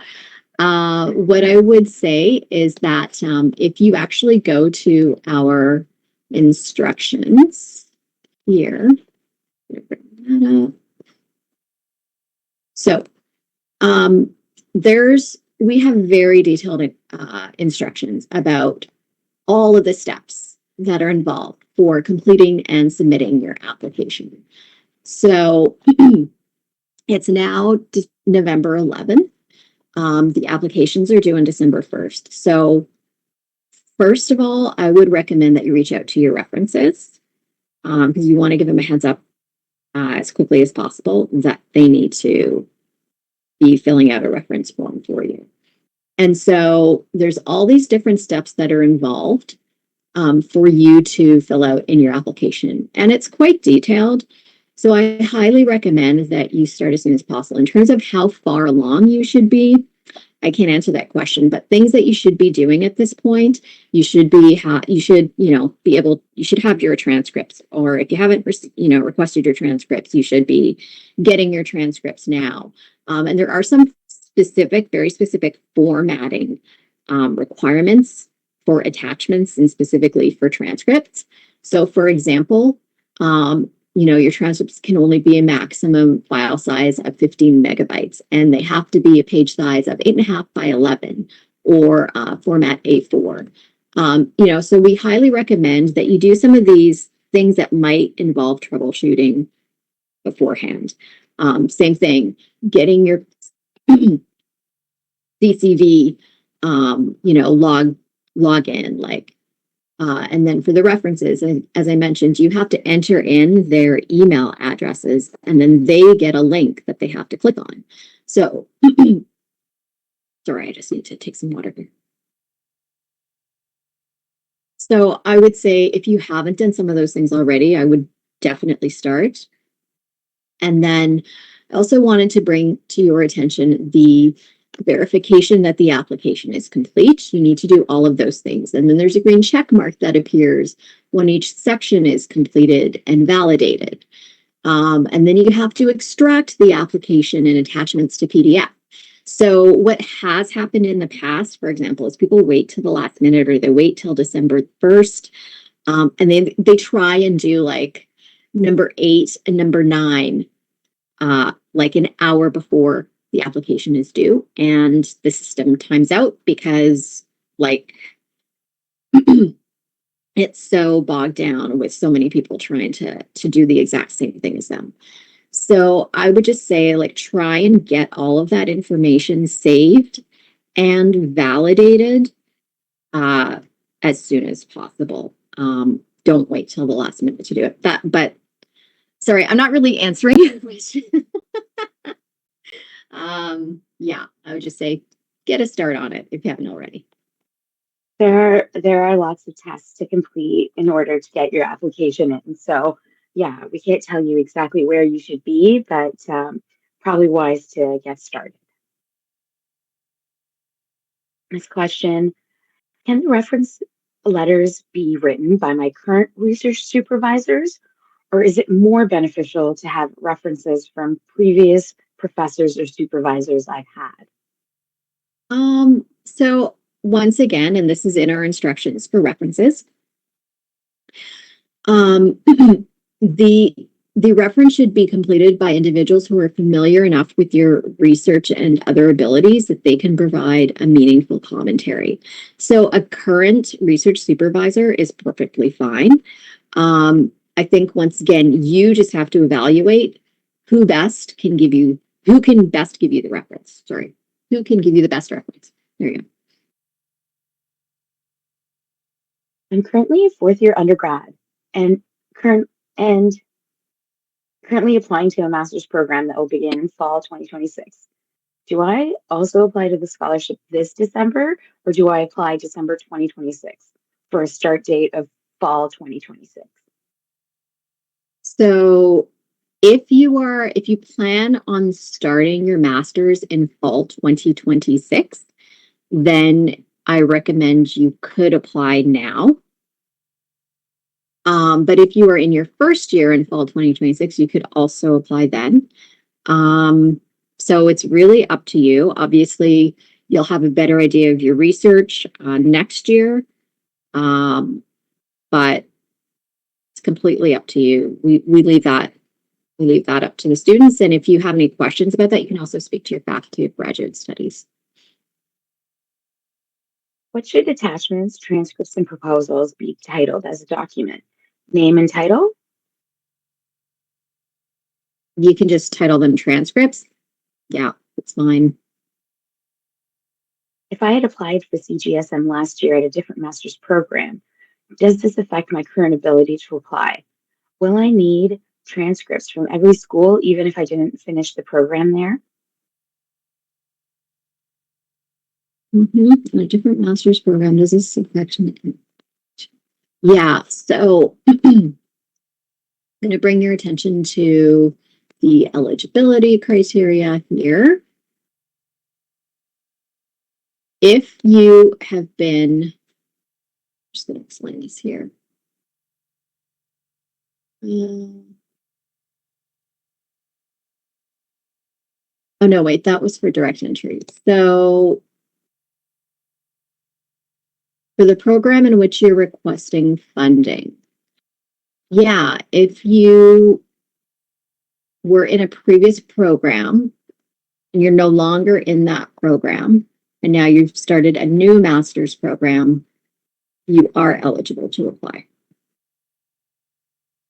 What I would say is that if you actually go to our instructions here, so we have very detailed instructions about all of the steps that are involved for completing and submitting your application. So it's now November 11th. The applications are due on December 1st. So first of all, I would recommend that you reach out to your references because you want to give them a heads up as quickly as possible that they need to be filling out a reference form for you. And so there's all these different steps that are involved for you to fill out in your application. And it's quite detailed. So I highly recommend that you start as soon as possible. In terms of how far along you should be, I can't answer that question, but things that you should be doing at this point, you should be you should have your transcripts, or if you haven't requested your transcripts, you should be getting your transcripts now. And there are some very specific formatting requirements for attachments and specifically for transcripts. So for example, your transcripts can only be a maximum file size of 15 megabytes, and they have to be a page size of 8.5 by 11 or format A4. So we highly recommend that you do some of these things that might involve troubleshooting beforehand. Same thing, getting your CCV, log in, and then for the references, as I mentioned, you have to enter in their email addresses, and then they get a link that they have to click on. So, sorry, I just need to take some water here. So I would say if you haven't done some of those things already, I would definitely start. And then I also wanted to bring to your attention the verification that the application is complete. You need to do all of those things. And then there's a green check mark that appears when each section is completed and validated. And then you have to extract the application and attachments to PDF. So what has happened in the past, for example, is people wait till the last minute, or they wait till December 1st, and they try and do like number 8 and number 9, like an hour before the application is due, and the system times out because it's so bogged down with so many people trying to do the exact same thing as them. So I would just say, try and get all of that information saved and validated as soon as possible. Don't wait till the last minute to do it. But sorry, I'm not really answering your question. Yeah, I would just say get a start on it if you haven't already. There are lots of tests to complete in order to get your application in. So yeah, we can't tell you exactly where you should be, but probably wise to get started. Next question, can the reference letters be written by my current research supervisors, or is it more beneficial to have references from previous professors or supervisors I've had? So once again, and this is in our instructions for references, the reference should be completed by individuals who are familiar enough with your research and other abilities that they can provide a meaningful commentary. So a current research supervisor is perfectly fine. I think once again, you just have to evaluate who can best give you the reference. Sorry, who can give you the best reference. There you go. I'm currently a fourth-year undergrad and currently applying to a master's program that will begin in fall 2026. Do I also apply to the scholarship this December, or do I apply December 2026 for a start date of fall 2026? So if you plan on starting your master's in fall 2026, then I recommend you could apply now. But if you are in your first year in fall 2026, you could also apply then. So it's really up to you. Obviously, you'll have a better idea of your research next year, but it's completely up to you. We leave that up to the students. And if you have any questions about that, you can also speak to your faculty of graduate studies. What should attachments, transcripts, and proposals be titled as a document? Name and title? You can just title them transcripts. Yeah, it's fine. If I had applied for CGSM last year at a different master's program, does this affect my current ability to apply? Will I need transcripts from every school, even if I didn't finish the program there? In a different master's program, does this affect me? Yeah, so I'm going to bring your attention to the eligibility criteria here. If you have been, I'm just going to explain this here. Oh no, wait, that was for direct entry. So for the program in which you're requesting funding, yeah, if you were in a previous program and you're no longer in that program, and now you've started a new master's program, you are eligible to apply.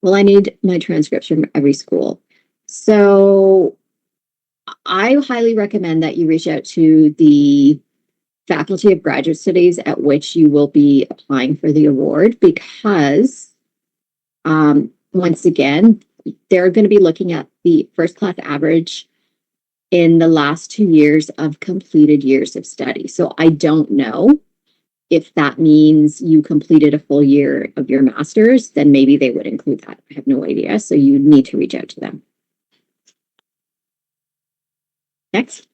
Well, I need my transcripts from every school. So I highly recommend that you reach out to the Faculty of Graduate Studies at which you will be applying for the award, because once again, they're going to be looking at the first class average in the last 2 years of completed years of study. So I don't know if that means you completed a full year of your master's, then maybe they would include that. I have no idea. So you need to reach out to them. Next.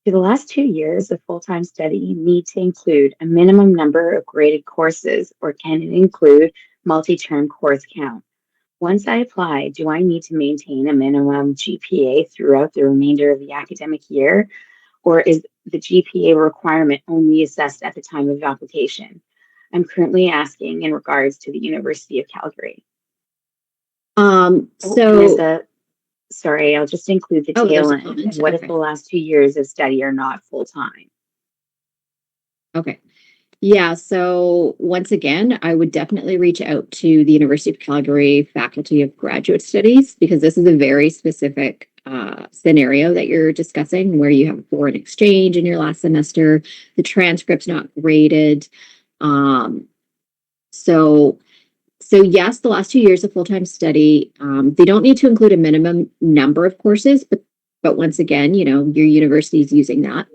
Do the last 2 years of full-time study need to include a minimum number of graded courses, or can it include multi-term course count? Once I apply, do I need to maintain a minimum GPA throughout the remainder of the academic year, or is the GPA requirement only assessed at the time of application? I'm currently asking in regards to the University of Calgary. Sorry, I'll just include the tail end. And what if the last 2 years of study are not full-time? Okay. Yeah, so once again, I would definitely reach out to the University of Calgary Faculty of Graduate Studies, because this is a very specific scenario that you're discussing, where you have a foreign exchange in your last semester, the transcript's not graded. So yes, the last 2 years of full-time study, they don't need to include a minimum number of courses, but once again, you know, your university is using that.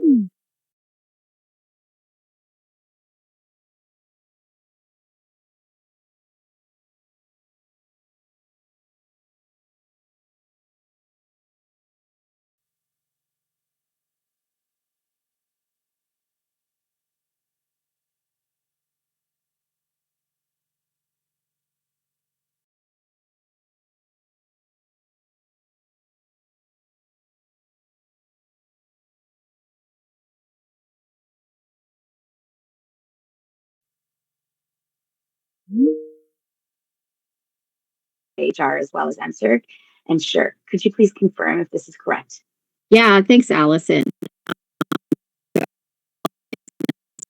HR as well as NSERC. And sure, could you please confirm if this is correct? Yeah, thanks, Allison.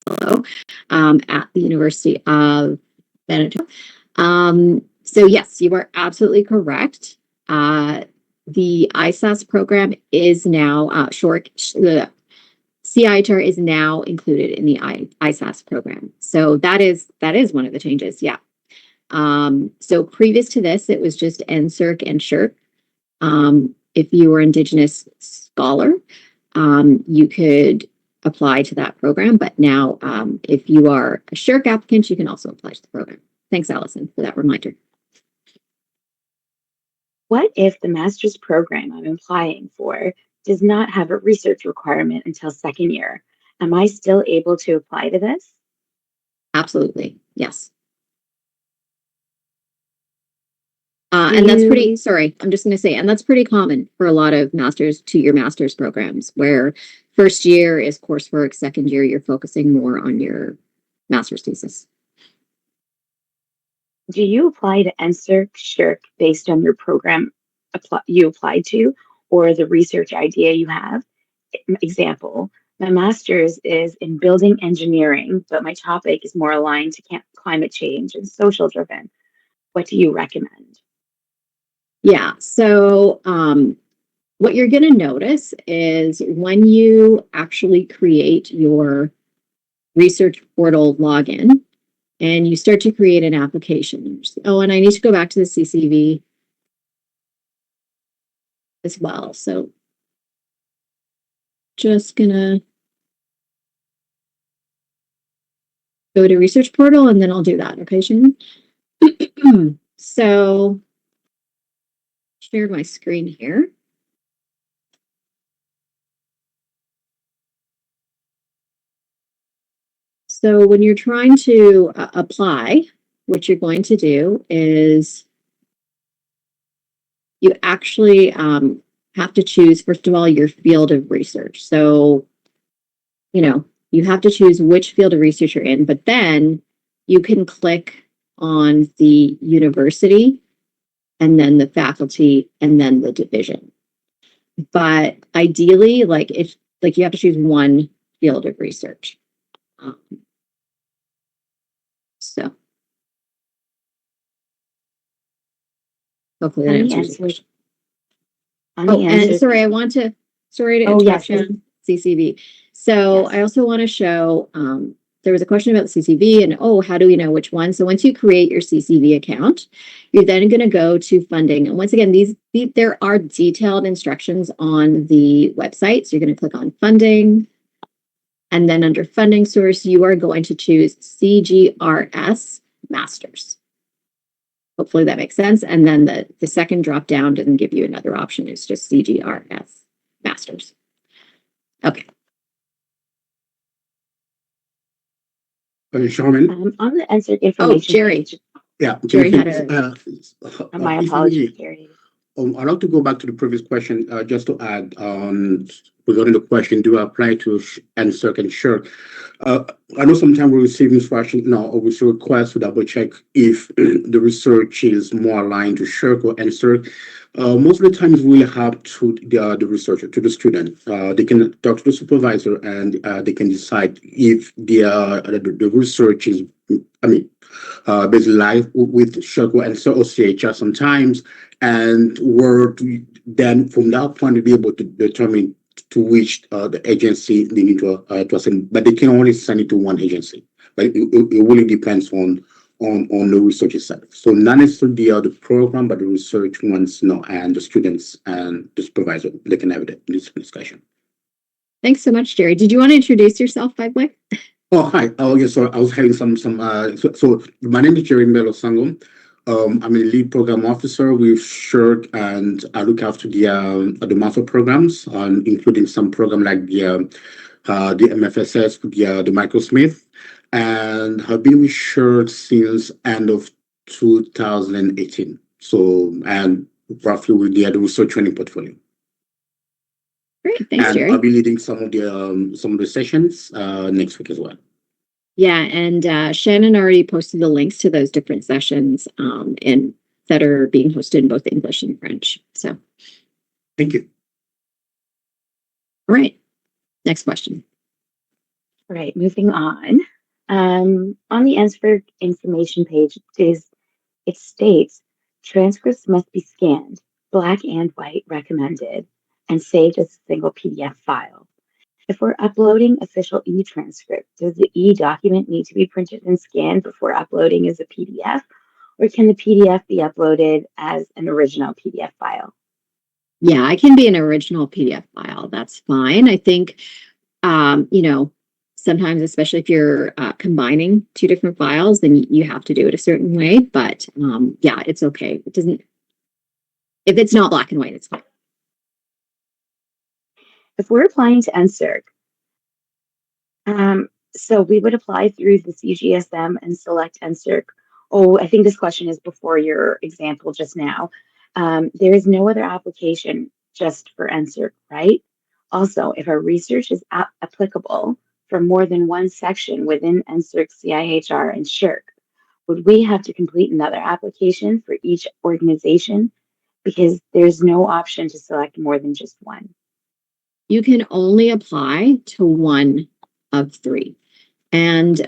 Hello, at the University of Manitoba. So yes, you are absolutely correct. The ISAS program is now the CIHR is now included in the ISAS program. So that is one of the changes. Yeah. So previous to this, it was just NSERC and SSHRC. If you were Indigenous scholar, you could apply to that program. But now, if you are a SSHRC applicant, you can also apply to the program. Thanks, Allison, for that reminder. What if the master's program I'm applying for does not have a research requirement until second year? Am I still able to apply to this? Absolutely, yes. And that's pretty, sorry, I'm just going to say, and that's pretty common for a lot of master's, 2-year master's programs, where first year is coursework, second year you're focusing more on your master's thesis. Do you apply to NSERC, SSHRC based on your program you applied to, or the research idea you have? Example, My master's is in building engineering, but my topic is more aligned to climate change and social driven. What do you recommend? Yeah. So, what you're going to notice is when you actually create your research portal login and you start to create an application. Oh, and I need to go back to the CCV as well. So, just gonna go to research portal and then I'll do that. Okay, Shannon? So, share my screen here. So when you're trying to apply, what you're going to do is you actually have to choose, first of all, your field of research. So, you have to choose which field of research you're in, but then you can click on the university and then the faculty and then the division. But ideally, if you have to choose one field of research. Um, so hopefully that On the answers the answer, question. on Oh, the and answer. sorry to Oh interrupt yes, you, CCV. So yes. I also want to show, there was a question about the CCV and, how do we know which one? So once you create your CCV account, you're then going to go to funding. And once again, there are detailed instructions on the website. So you're going to click on funding. And then under funding source, you are going to choose CGRS Masters. Hopefully that makes sense. And then the second drop down doesn't give you another option. It's just CGRS Masters. Okay. Charmin. On the NSERC Oh, information Jerry. page. Yeah, Jerry had My if apologies, we, Jerry. I'd like to go back to the previous question, just to add regarding the question, do I apply to NSERC and SHIRK? I know sometimes we receive instruction now, or we receive requests to double check if the research is more aligned to SHIRK or NSERC. Most of the times we have to the researcher, to the student. They can talk to the supervisor and they can decide if the research is, basically live with SHIRK and so OCHR sometimes, and we're then from that point to be able to determine to which the agency they need to send, but they can only send it to one agency. But it really depends on the research itself. So not necessarily the program, but the research ones, and the students and the supervisor, they can have this discussion. Thanks so much, Jerry. Did you want to introduce yourself, by the way? Oh, hi. Oh, yes. So I was having so my name is Jerry Melo Sangum. I'm a lead program officer with SHIRK, and I look after the master programs, including some program like the MFSS, the Microsmith, and have been with SHIRK since end of 2018. So, and roughly with the research training portfolio. Great. Thanks, And Jerry. I'll be leading some of the sessions next week as well. Yeah, and Shannon already posted the links to those different sessions and that are being hosted in both English and French. So, Thank you. all right. Next question. All right, moving on. On the NSERC information page, it states transcripts must be scanned, black and white recommended, and saved as a single PDF file. If we're uploading official e-transcript, does the e-document need to be printed and scanned before uploading as a PDF, or can the PDF be uploaded as an original PDF file? Yeah, it can be an original PDF file. That's fine. I think, sometimes, especially if you're combining two different files, then you have to do it a certain way. But yeah, it's okay. It doesn't, if it's not black and white, it's fine. If we're applying to NSERC, so we would apply through the CGSM and select NSERC. Oh, I think this question is before your example just now. There is no other application just for NSERC, right? Also, if our research is applicable for more than one section within NSERC, CIHR, and SHIRK, would we have to complete another application for each organization? Because there's no option to select more than just one. you can only apply to one of three. And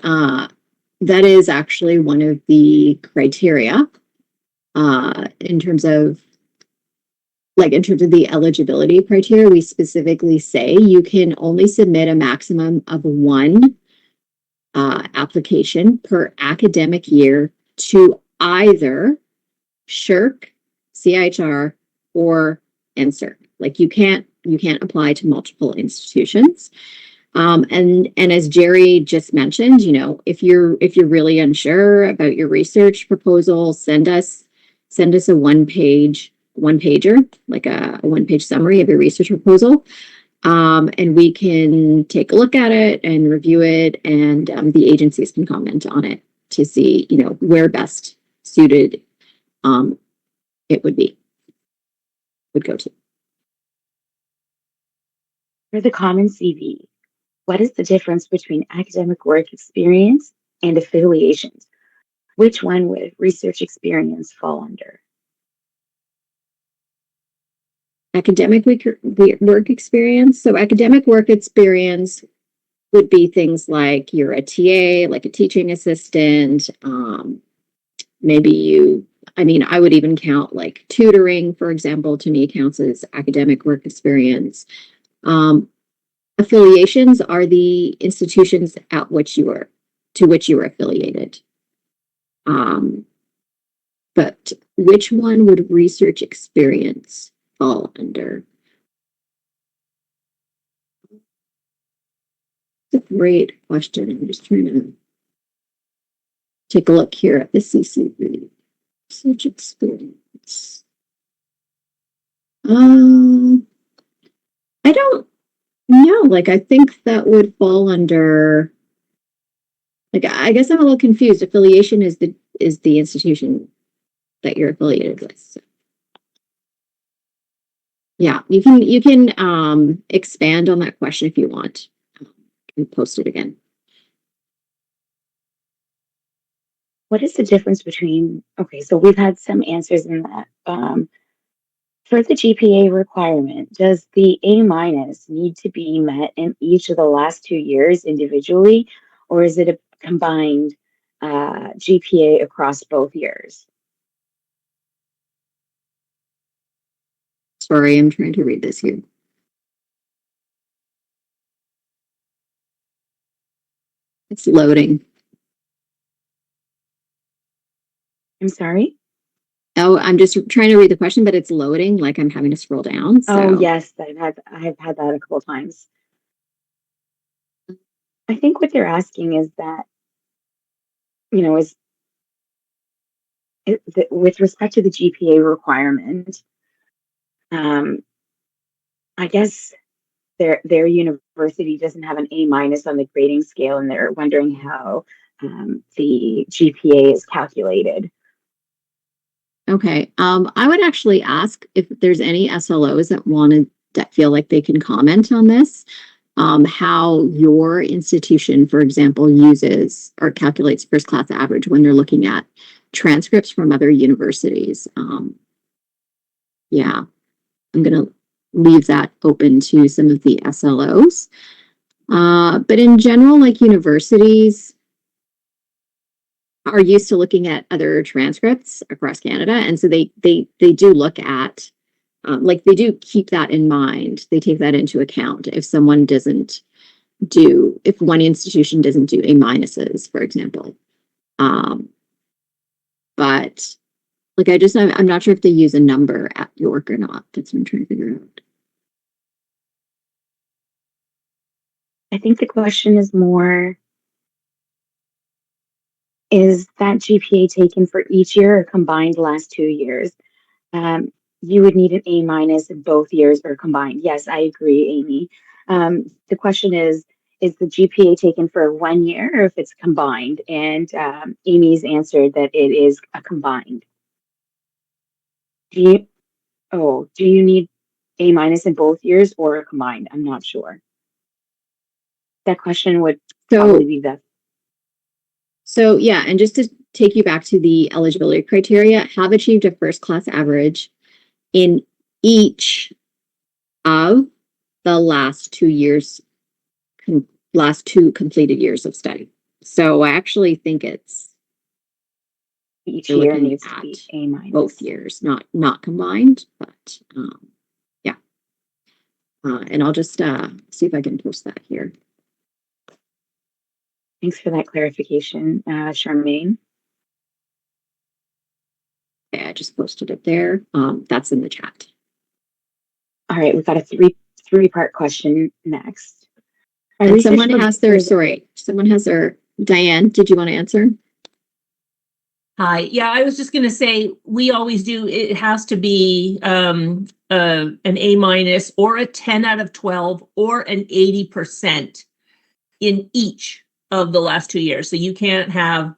that is actually one of the criteria in terms of the eligibility criteria. We specifically say you can only submit a maximum of one application per academic year to either SSHRC, CIHR, or NSERC. Like you can't apply to multiple institutions. And as Jerry just mentioned, you know, if you're really unsure about your research proposal, send us a one pager, like a one-page summary of your research proposal. And we can take a look at it and review it, and the agencies can comment on it to see, you know, where best suited it would go to. For the common CV, what is the difference between academic work experience and affiliations? Which one would research experience fall under? Academic work experience. So academic work experience would be things like you're a TA, like a teaching assistant. Maybe I would even count like tutoring, for example, to me counts as academic work experience. Affiliations are the institutions to which you are affiliated. But which one would research experience fall under? It's a great question. I'm just trying to take a look here at the CCV. Research experience. I don't know. Like, I think that would fall under. Like, I guess I'm a little confused. Affiliation is the institution that you're affiliated with. So. Yeah, you can expand on that question if you want. And post it again. What is the difference between, okay, so we've had some answers in that. For the GPA requirement, does the A- need to be met in each of the last 2 years individually, or is it a combined GPA across both years? Sorry, I'm trying to read this here. It's loading. I'm sorry? Oh, I'm just trying to read the question, but it's loading, like I'm having to scroll down. So. Oh, yes, I have had that a couple times. I think what they're asking is that, you know, with respect to the GPA requirement, I guess their university doesn't have an A- on the grading scale, and they're wondering how the GPA is calculated. Okay. I would actually ask if there's any SLOs that feel like they can comment on this. How your institution, for example, uses or calculates first class average when they're looking at transcripts from other universities. Yeah, I'm going to leave that open to some of the SLOs. But in general, like universities are used to looking at other transcripts across Canada. And so they do look at, like they do keep that in mind. They take that into account if if one institution doesn't do A-, for example. But like, I'm not sure if they use a number at York or not. That's what I'm trying to figure out. I think the question is more, is that GPA taken for each year or combined last 2 years? You would need an A- in both years or combined. Yes, I agree, Amy. The question is the GPA taken for 1 year or if it's combined? And Amy's answered that it is a combined. Do you need A- in both years or combined? I'm not sure. That question would probably be best. So yeah, and just to take you back to the eligibility criteria, have achieved a first class average in each of the last 2 years, last 2 completed years of study. So I actually think it's Each you're year looking needs to at be A minus. both years, not combined, but yeah. And I'll just see if I can post that here. Thanks for that clarification, Charmaine. Okay, I just posted it there. That's in the chat. All right, we've got a three-part question next. And someone has their, Diane, did you want to answer? Hi. Yeah, I was just going to say, we always do, it has to be an A minus or a 10 out of 12 or an 80% in each of the last 2 years. So you can't have,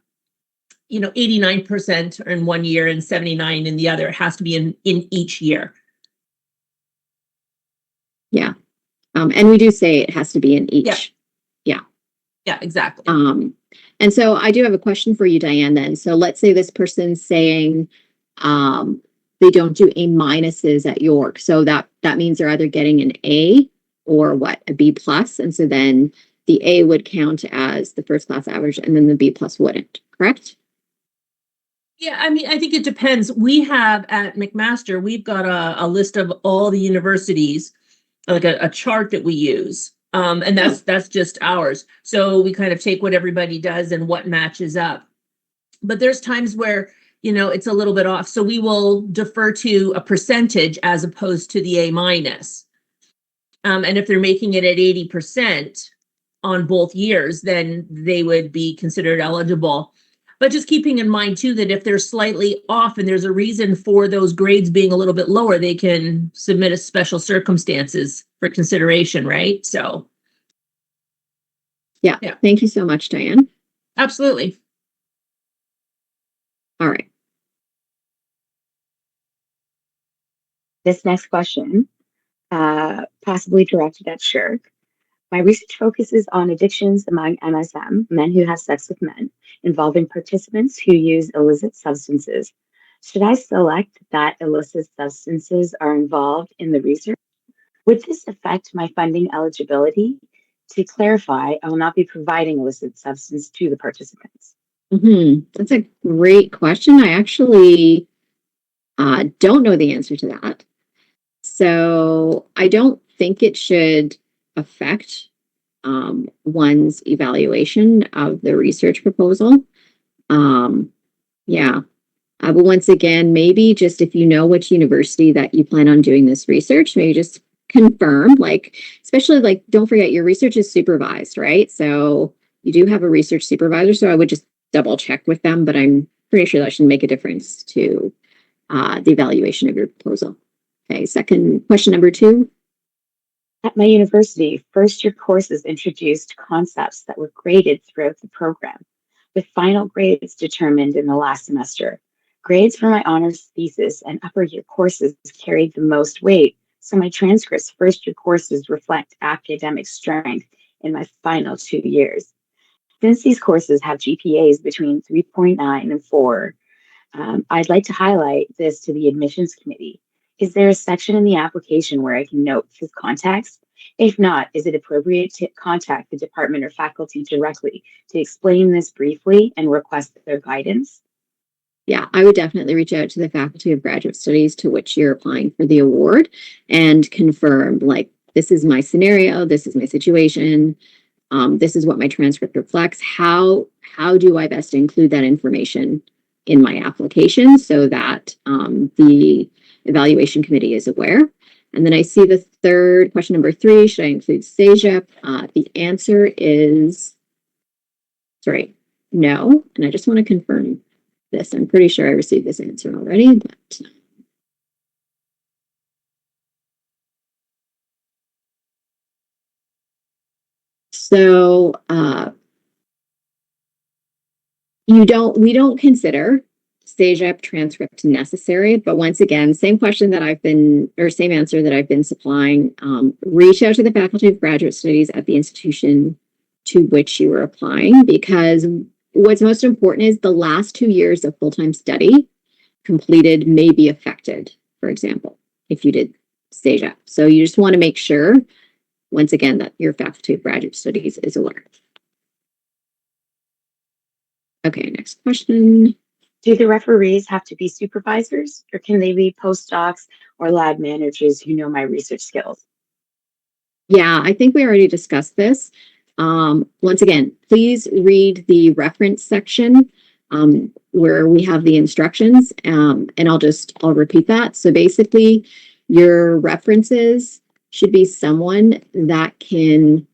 89% in one year and 79 in the other. It has to be in each year. Yeah. And we do say it has to be in each. Yeah, exactly. And so I do have a question for you, Diane, then. So let's say this person's saying they don't do A minuses at York. So that means they're either getting an A or what, a B plus. And so then the A would count as the first class average and then the B plus wouldn't, correct? Yeah, I mean, I think it depends. We have at McMaster, we've got a list of all the universities, like a chart that we use. And that's just ours. So we kind of take what everybody does and what matches up. But there's times where, it's a little bit off. So we will defer to a percentage as opposed to the A minus. And if they're making it at 80% on both years, then they would be considered eligible. But just keeping in mind, too, that if they're slightly off and there's a reason for those grades being a little bit lower, they can submit a special circumstances for consideration, right? So. Yeah. Thank you so much, Diane. Absolutely. All right. This next question, possibly directed at NSERC. My research focuses on addictions among MSM, men who have sex with men, involving participants who use illicit substances. Should I select that illicit substances are involved in the research? Would this affect my funding eligibility? To clarify, I will not be providing illicit substance to the participants. That's a great question. I actually don't know the answer to that. So I don't think it should affect one's evaluation of the research proposal. Yeah. But once again, maybe just if you know which university that you plan on doing this research, maybe just confirm, especially don't forget your research is supervised, right? So you do have a research supervisor. So I would just double check with them, but I'm pretty sure that should make a difference to the evaluation of your proposal. Okay, question number 2. At my university, first-year courses introduced concepts that were graded throughout the program, with final grades determined in the last semester. Grades for my honors thesis and upper year courses carried the most weight, so my transcripts first-year courses reflect academic strength in my final 2 years. Since these courses have GPAs between 3.9 and 4, I'd like to highlight this to the admissions committee. Is there a section in the application where I can note this context? If not, is it appropriate to contact the department or faculty directly to explain this briefly and request their guidance? Yeah, I would definitely reach out to the Faculty of Graduate Studies to which you're applying for the award and confirm, this is my scenario, this is my situation, this is what my transcript reflects. How do I best include that information in my application so that the evaluation committee is aware? And then I see the third question, number 3, should I include CEGEP? The answer is, no. And I just want to confirm this. I'm pretty sure I received this answer already, but so we don't consider CEGEP transcript necessary, but once again, same answer that I've been supplying. Reach out to the Faculty of Graduate Studies at the institution to which you are applying, because what's most important is the last 2 years of full-time study completed may be affected, for example, if you did CEGEP. So you just want to make sure once again, that your Faculty of Graduate Studies is aware. Okay, next question. Do the referees have to be supervisors, or can they be postdocs or lab managers who know my research skills? Yeah, I think we already discussed this. Once again, please read the reference section where we have the instructions, and I'll repeat that. So basically, your references should be someone that can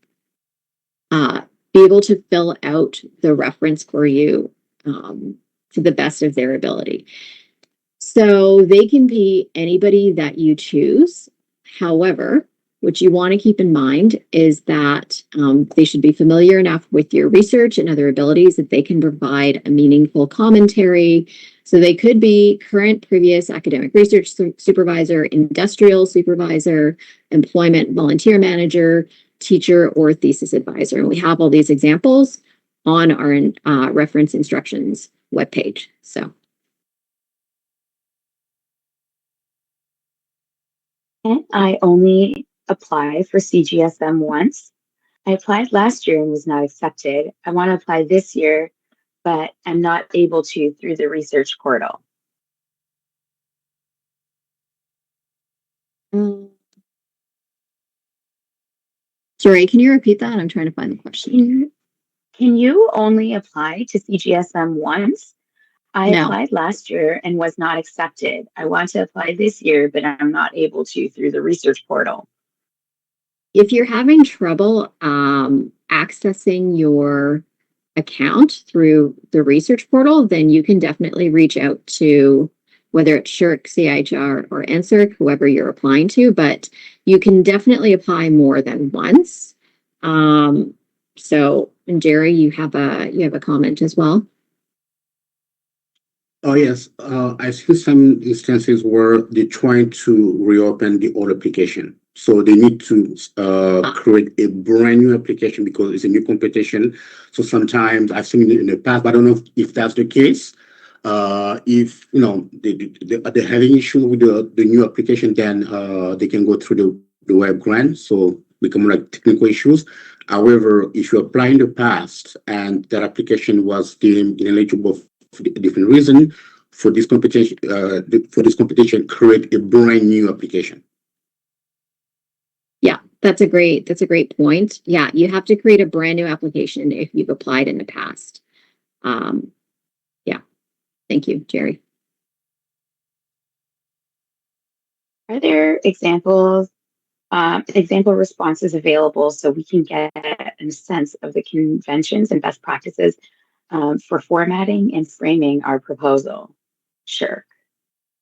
be able to fill out the reference for you to the best of their ability. So they can be anybody that you choose. However, what you want to keep in mind is that they should be familiar enough with your research and other abilities that they can provide a meaningful commentary. So they could be current, previous academic research supervisor, industrial supervisor, employment volunteer manager, teacher, or thesis advisor. And we have all these examples on our reference instructions webpage. So. Can't I only apply for CGSM once? I applied last year and was not accepted. I want to apply this year, but I'm not able to through the research portal. Sorry, can you repeat that? I'm trying to find the question. Can you only apply to CGSM once? I applied last year and was not accepted. I want to apply this year, but I'm not able to through the research portal. If you're having trouble accessing your account through the research portal, then you can definitely reach out to whether it's SSHRC, CIHR, or NSERC, whoever you're applying to, but you can definitely apply more than once. So, and Jerry, you have a comment as well. Oh, yes. I see some instances where they're trying to reopen the old application. So they need to create a brand new application because it's a new competition. So sometimes I've seen it in the past, but I don't know if that's the case. If they're having issue with the new application, then they can go through the web grant. So become like technical issues. However, if you apply in the past and that application was deemed ineligible for a different reason, for this competition, create a brand new application. Yeah, that's a great point. Yeah, you have to create a brand new application if you've applied in the past. Yeah, thank you, Jerry. Are there example responses available so we can get a sense of the conventions and best practices for formatting and framing our proposal? Sure.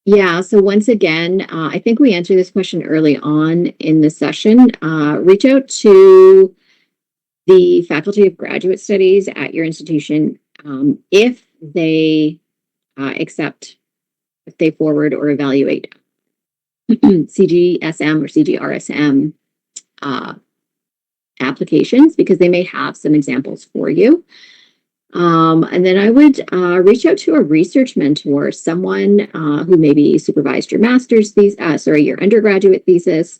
Yeah, so once again, I think we answered this question early on in the session. Reach out to the Faculty of Graduate Studies at your institution if they accept, if they forward or evaluate CGSM or CGRSM applications, because they may have some examples for you. And then I would reach out to a research mentor, someone who maybe supervised your master's thesis, your undergraduate thesis,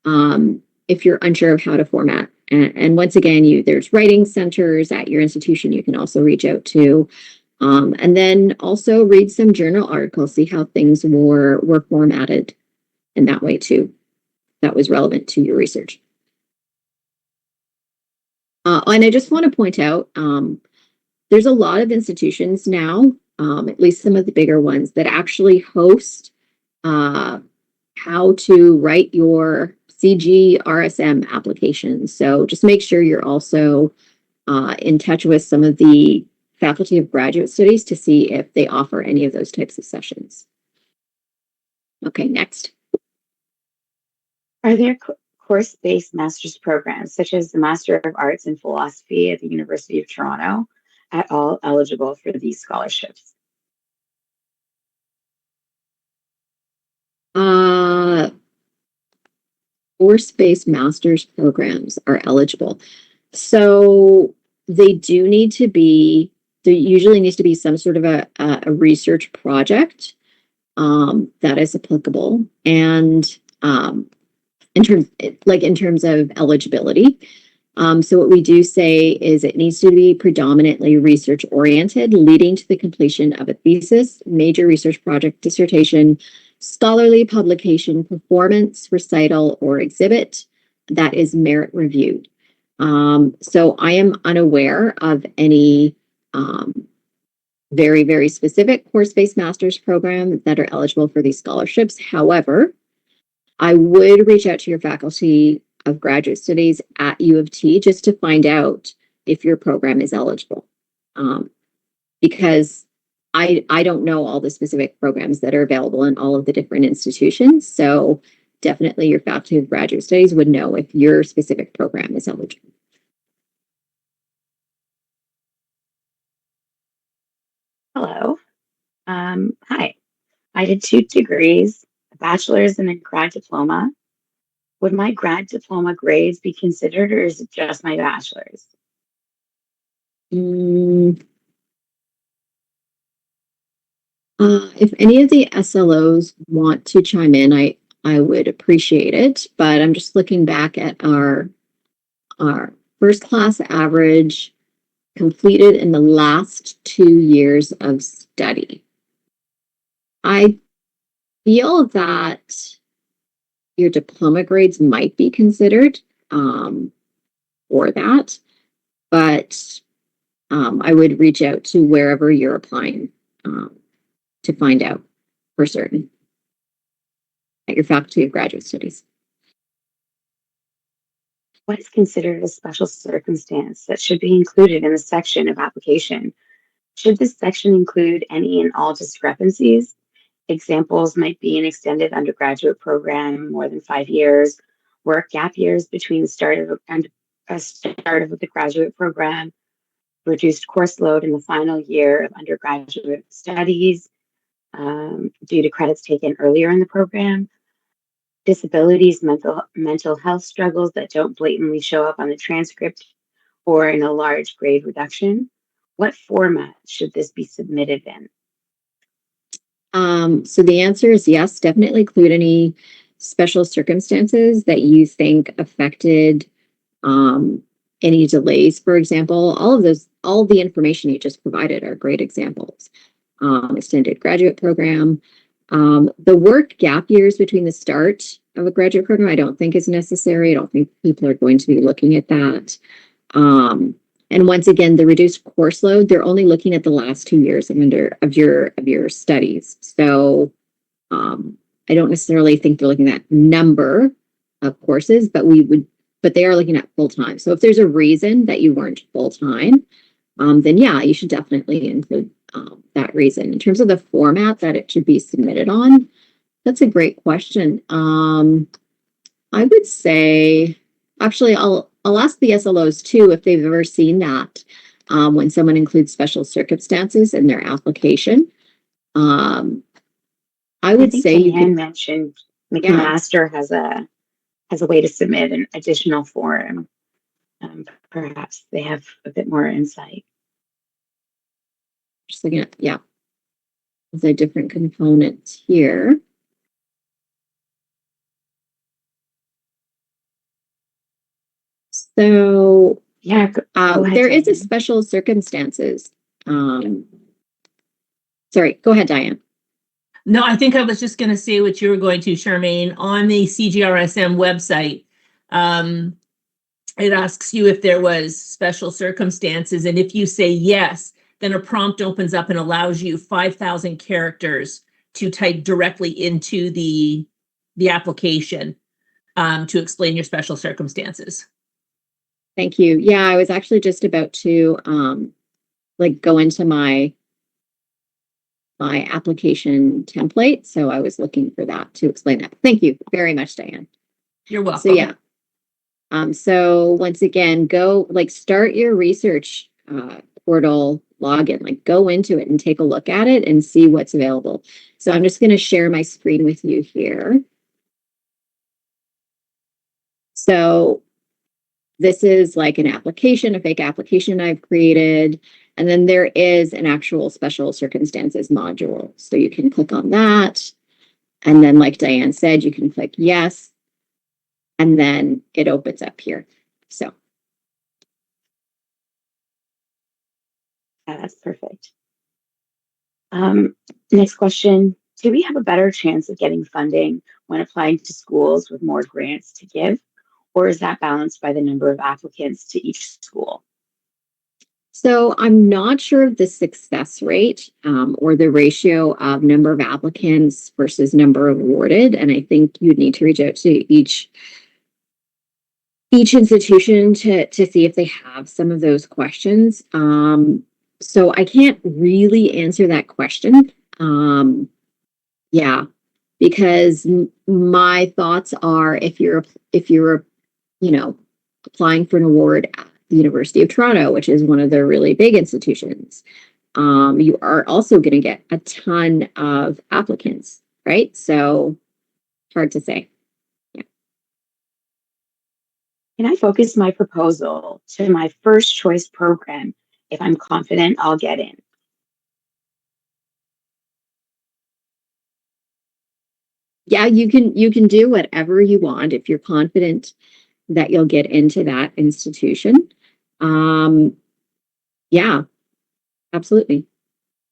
if you're unsure of how to format. And once again, there's writing centers at your institution you can also reach out to. And then also read some journal articles, see how things were formatted in that way too. That was relevant to your research. And I just want to point out, there's a lot of institutions now, at least some of the bigger ones, that actually host how to write your CGRSM applications. So just make sure you're also in touch with some of the Faculty of Graduate Studies to see if they offer any of those types of sessions. Okay, next. Are there course-based master's programs, such as the Master of Arts in Philosophy at the University of Toronto, at all eligible for these scholarships? Course-based master's programs are eligible. So they do need to be, there usually needs to be some sort of a research project that is applicable. And in terms of eligibility. So what we do say is it needs to be predominantly research oriented, leading to the completion of a thesis, major research project, dissertation, scholarly publication, performance, recital, or exhibit that is merit reviewed. So I am unaware of any very, very specific course-based master's programs that are eligible for these scholarships. However, I would reach out to your faculty of graduate studies at U of T just to find out if your program is eligible. Because I don't know all the specific programs that are available in all of the different institutions. So definitely your faculty of graduate studies would know if your specific program is eligible. Hello. Hi. I did 2 degrees, a bachelor's and a grad diploma. Would my grad diploma grades be considered, or is it just my bachelor's? If any of the SLOs want to chime in, I would appreciate it. But I'm just looking back at our first class average completed in the last 2 years of study. I feel that your diploma grades might be considered for that, but I would reach out to wherever you're applying to find out for certain at your faculty of graduate studies. What is considered a special circumstance that should be included in the section of application? Should this section include any and all discrepancies? Examples might be an extended undergraduate program, more than 5 years, work gap years between the start of the graduate program, reduced course load in the final year of undergraduate studies due to credits taken earlier in the program, disabilities, mental health struggles that don't blatantly show up on the transcript or in a large grade reduction. What format should this be submitted in? So the answer is yes, definitely include any special circumstances that you think affected any delays, for example. All of the information you just provided are great examples. Extended graduate program. The work gap years between the start of a graduate program, I don't think is necessary. I don't think people are going to be looking at that. And once again, the reduced course load, they're only looking at the last 2 years of your studies. So I don't necessarily think they're looking at number of courses, but they are looking at full time. So if there's a reason that you weren't full time, then yeah, you should definitely include that reason. In terms of the format that it should be submitted on, that's a great question. I would say, actually, I'll ask the SLOs too if they've ever seen that when someone includes special circumstances in their application. I would think say you Diane could mentioned McMaster has a way to submit an additional form. Perhaps they have a bit more insight. just looking at, yeah, there's a different component here. So Yeah, go ahead, there is a Diane. special circumstances. Sorry, go ahead, Diane. No, I think I was just going to say what you were going to, Charmaine. On the CGRSM website, it asks you if there was special circumstances, and if you say yes, then a prompt opens up and allows you 5,000 characters to type directly into the application to explain your special circumstances. Thank you. Yeah, I was actually just about to go into my application template. So I was looking for that to explain that. Thank you very much, Diane. You're welcome. So yeah. So once again, go start your research portal login, go into it and take a look at it and see what's available. So I'm just going to share my screen with you here. So this is like an application, a fake application I've created. And then there is an actual special circumstances module. So you can click on that. And then like Diane said, you can click yes. and then it opens up here. So. Yeah, that's perfect. Next question. Do we have a better chance of getting funding when applying to schools with more grants to give? Or is that balanced by the number of applicants to each school? So I'm not sure of the success rate or the ratio of number of applicants versus number awarded. And I think you'd need to reach out to each institution to see if they have some of those questions. So I can't really answer that question. Yeah, because my thoughts are if you're applying for an award at the University of Toronto, which is one of the really big institutions, you are also going to get a ton of applicants, right? So hard to say. Yeah. Can I focus my proposal to my first choice program if I'm confident I'll get in? Yeah, you can do whatever you want if you're confident that you'll get into that institution. Yeah, absolutely.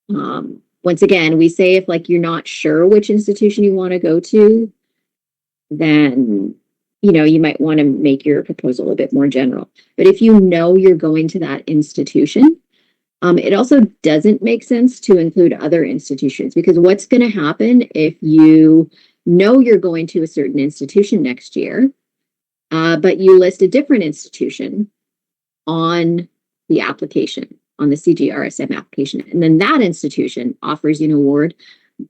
Once again, we say if like you're not sure which institution you want to go to, then you might want to make your proposal a bit more general. But if you know you're going to that institution, it also doesn't make sense to include other institutions, because what's going to happen if you know you're going to a certain institution next year, but you list a different institution on the application, on the CGRSM application, and then that institution offers you an award,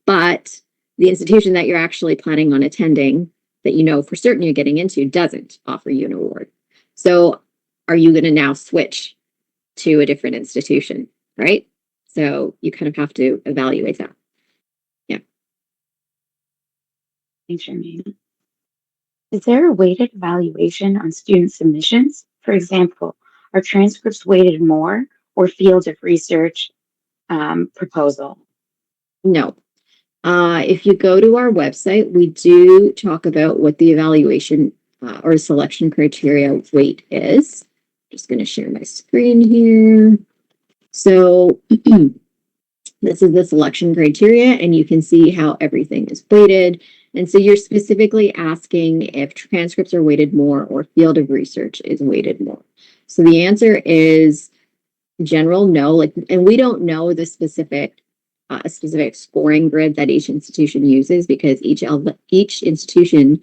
but the institution that you're actually planning on attending, that you know for certain you're getting into, doesn't offer you an award. So are you going to now switch to a different institution, right? So you kind of have to evaluate that. Yeah. Thanks, Charmaine. Is there a weighted evaluation on student submissions? For example, are transcripts weighted more or field of research proposal? No. If you go to our website, we do talk about what the evaluation or selection criteria weight is. I'm just going to share my screen here. So this is the selection criteria, and you can see how everything is weighted. And so you're specifically asking if transcripts are weighted more or field of research is weighted more. So the answer is general, no. And we don't know the specific scoring grid that each institution uses, because each institution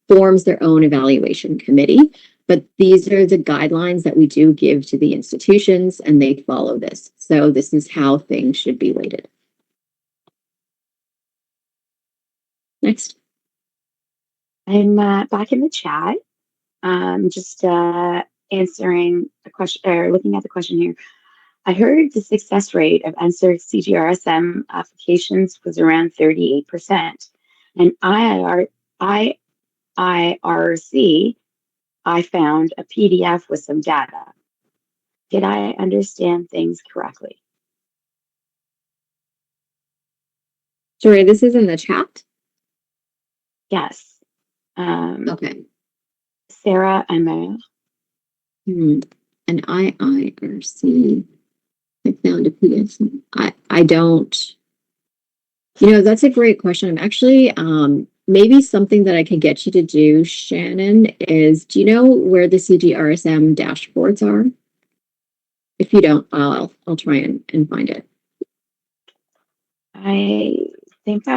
forms their own evaluation committee. But these are the guidelines that we do give to the institutions, and they follow this. So this is how things should be weighted. Next. I'm back in the chat. Just answering the question, or looking at the question here. I heard the success rate of NSERC CGRSM applications was around 38%. And IRC, I found a PDF with some data. Did I understand things correctly? Sorry, this is in the chat? Yes. Okay. Sarah and Mel. And IIRC, I found a PDF. I don't, that's a great question. I'm actually, maybe something that I can get you to do, Shannon, is, do you know where the CGRSM dashboards are? If you don't, I'll try and find it. I think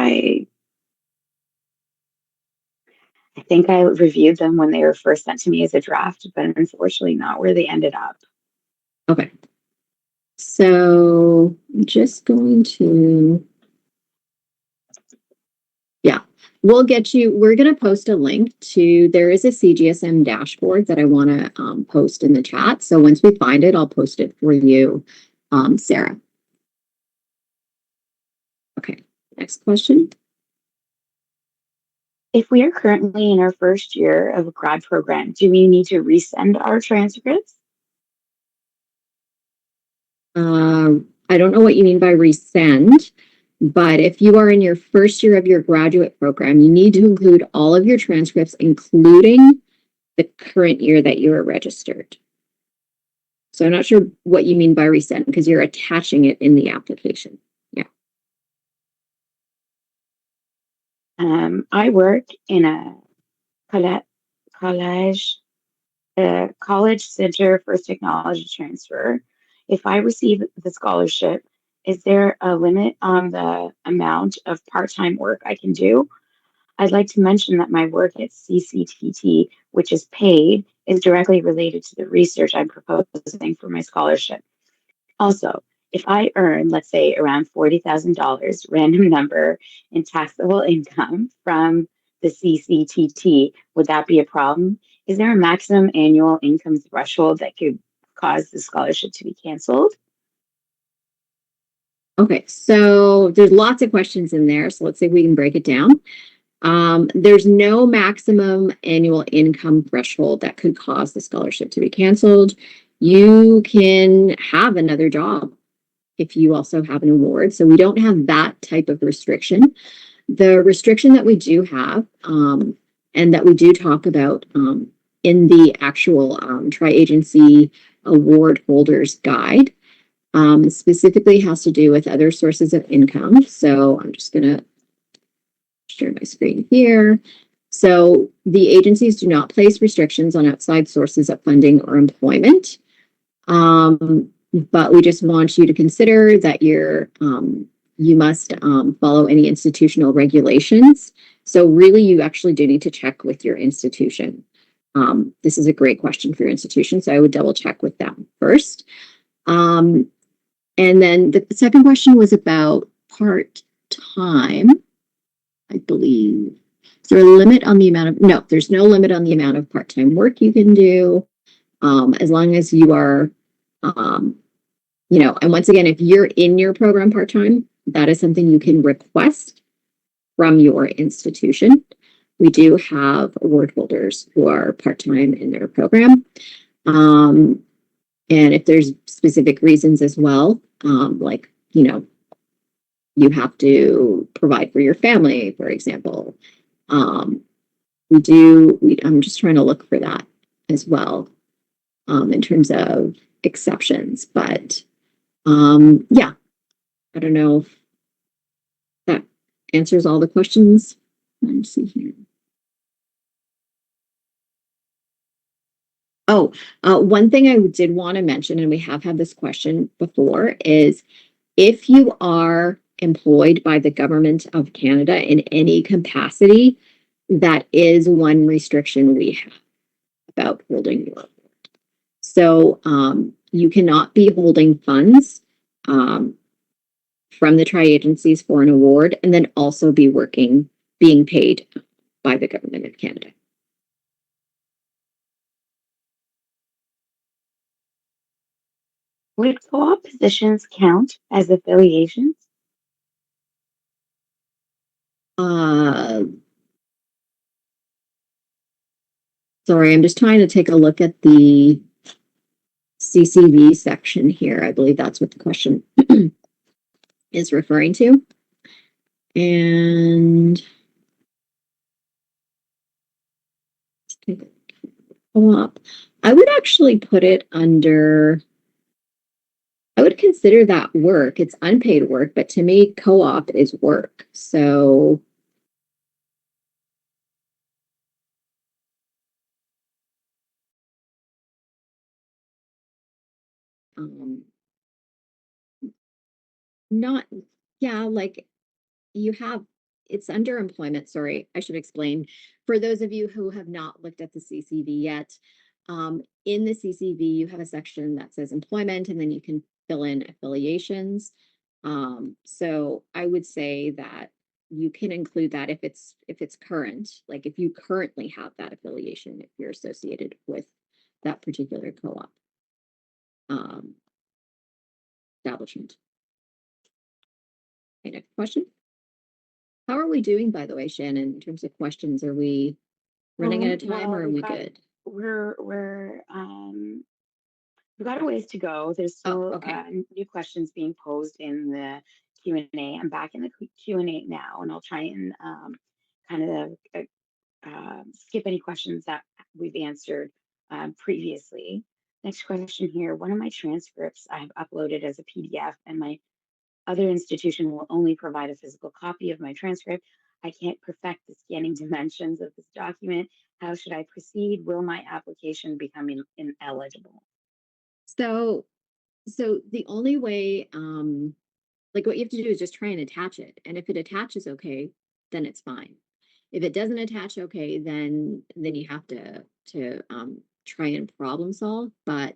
I reviewed them when they were first sent to me as a draft, but unfortunately not where they ended up. Okay. So I'm just going to, yeah, we're going to post a link to, there is a CGSM dashboard that I want to post in the chat. So once we find it, I'll post it for you, Sarah. Okay, next question. If we are currently in our first year of a grad program, do we need to resend our transcripts? I don't know what you mean by resend, but if you are in your first year of your graduate program, you need to include all of your transcripts, including the current year that you were registered. So I'm not sure what you mean by resend because you're attaching it in the application. Yeah. I work in a college, college center for technology transfer. If I receive the scholarship, is there a limit on the amount of part-time work I can do? I'd like to mention that my work at CCTT, which is paid, is directly related to the research I'm proposing for my scholarship. Also, if I earn, let's say, around $40,000 random number in taxable income from the CCTT, would that be a problem? Is there a maximum annual income threshold that could cause the scholarship to be canceled? Okay, so there's lots of questions in there. So let's see if we can break it down. There's no maximum annual income threshold that could cause the scholarship to be canceled. You can have another job if you also have an award. So we don't have that type of restriction. The restriction that we do have, and that we do talk about in the actual tri-agency award holders guide, specifically has to do with other sources of income. So I'm just going to share my screen here. So the agencies do not place restrictions on outside sources of funding or employment. But we just want you to consider that you must follow any institutional regulations. So really, you actually do need to check with your institution. This is a great question for your institution, so I would double check with them first. And then the second question was about part-time, I believe. Is there a limit on the amount of, no, there's no limit on the amount of part-time work you can do, as long as you are, and once again, if you're in your program part-time, that is something you can request from your institution. We do have award holders who are part-time in their program. And if there's specific reasons as well, like, you have to provide for your family, for example. I'm just trying to look for that as well, in terms of exceptions, but yeah, I don't know if that answers all the questions. Let me see here. Oh, one thing I did want to mention, and we have had this question before, is if you are employed by the government of Canada in any capacity, that is one restriction we have about holding your award. So you cannot be holding funds from the tri-agencies for an award and then also be being paid by the government of Canada. Would co-op positions count as affiliations? Sorry, I'm just trying to take a look at the CCV section here. I believe that's what the question is referring to. And co-op. I would actually put it under, I would consider that work. It's unpaid work, but to me, co-op is work. So not, yeah, like you have, it's under employment. Sorry, I should explain. For those of you who have not looked at the CCV yet, in the CCV, you have a section that says employment, and then you can fill in affiliations. So I would say that you can include that if it's current, like if you currently have that affiliation, if you're associated with that particular co-op establishment. Okay, next question. How are we doing, by the way, Shannon, in terms of questions? Are we running out of time, or are we good? We've got a ways to go. There's still Okay. new questions being posed in the Q&A. I'm back in the Q&A now, and I'll try and kind of skip any questions that we've answered previously. Next question here. One of my transcripts I've uploaded as a PDF, and my other institution will only provide a physical copy of my transcript. I can't perfect the scanning dimensions of this document. How should I proceed? Will my application become ineligible? So, so the only way, like what you have to do is just try and attach it. And if it attaches okay, then it's fine. If it doesn't attach okay, then you have to try and problem solve. But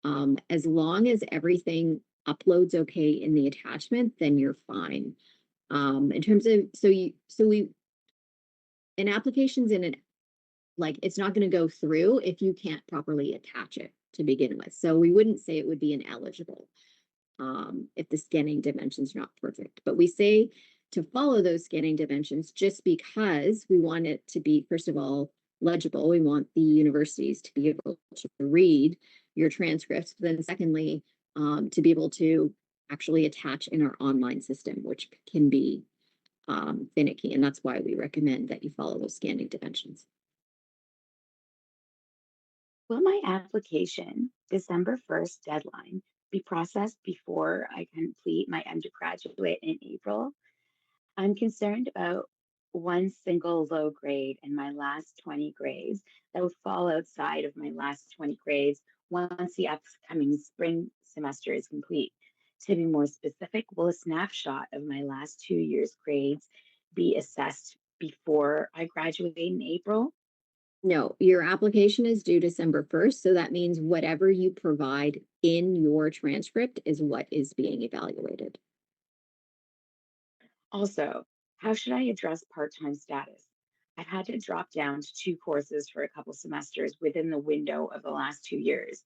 as long as everything uploads okay in the attachment, then you're fine. In terms of an application's in an like it's not going to go through if you can't properly attach it to begin with. So we wouldn't say it would be ineligible if the scanning dimensions are not perfect. But we say to follow those scanning dimensions just because we want it to be, first of all, legible. We want the universities to be able to read your transcripts. But then secondly, to be able to actually attach in our online system, which can be finicky. And that's why we recommend that you follow those scanning dimensions. Will my application December 1st deadline be processed before I complete my undergraduate in April? I'm concerned about one single low grade in my last 20 grades that would fall outside of my last 20 grades once the upcoming spring semester is complete. To be more specific, will a snapshot of my last 2 years' grades be assessed before I graduate in April? No, your application is due December 1st. So that means whatever you provide in your transcript is what is being evaluated. Also, how should I address part-time status? I've had to drop down to 2 courses for a couple semesters within the window of the last 2 years.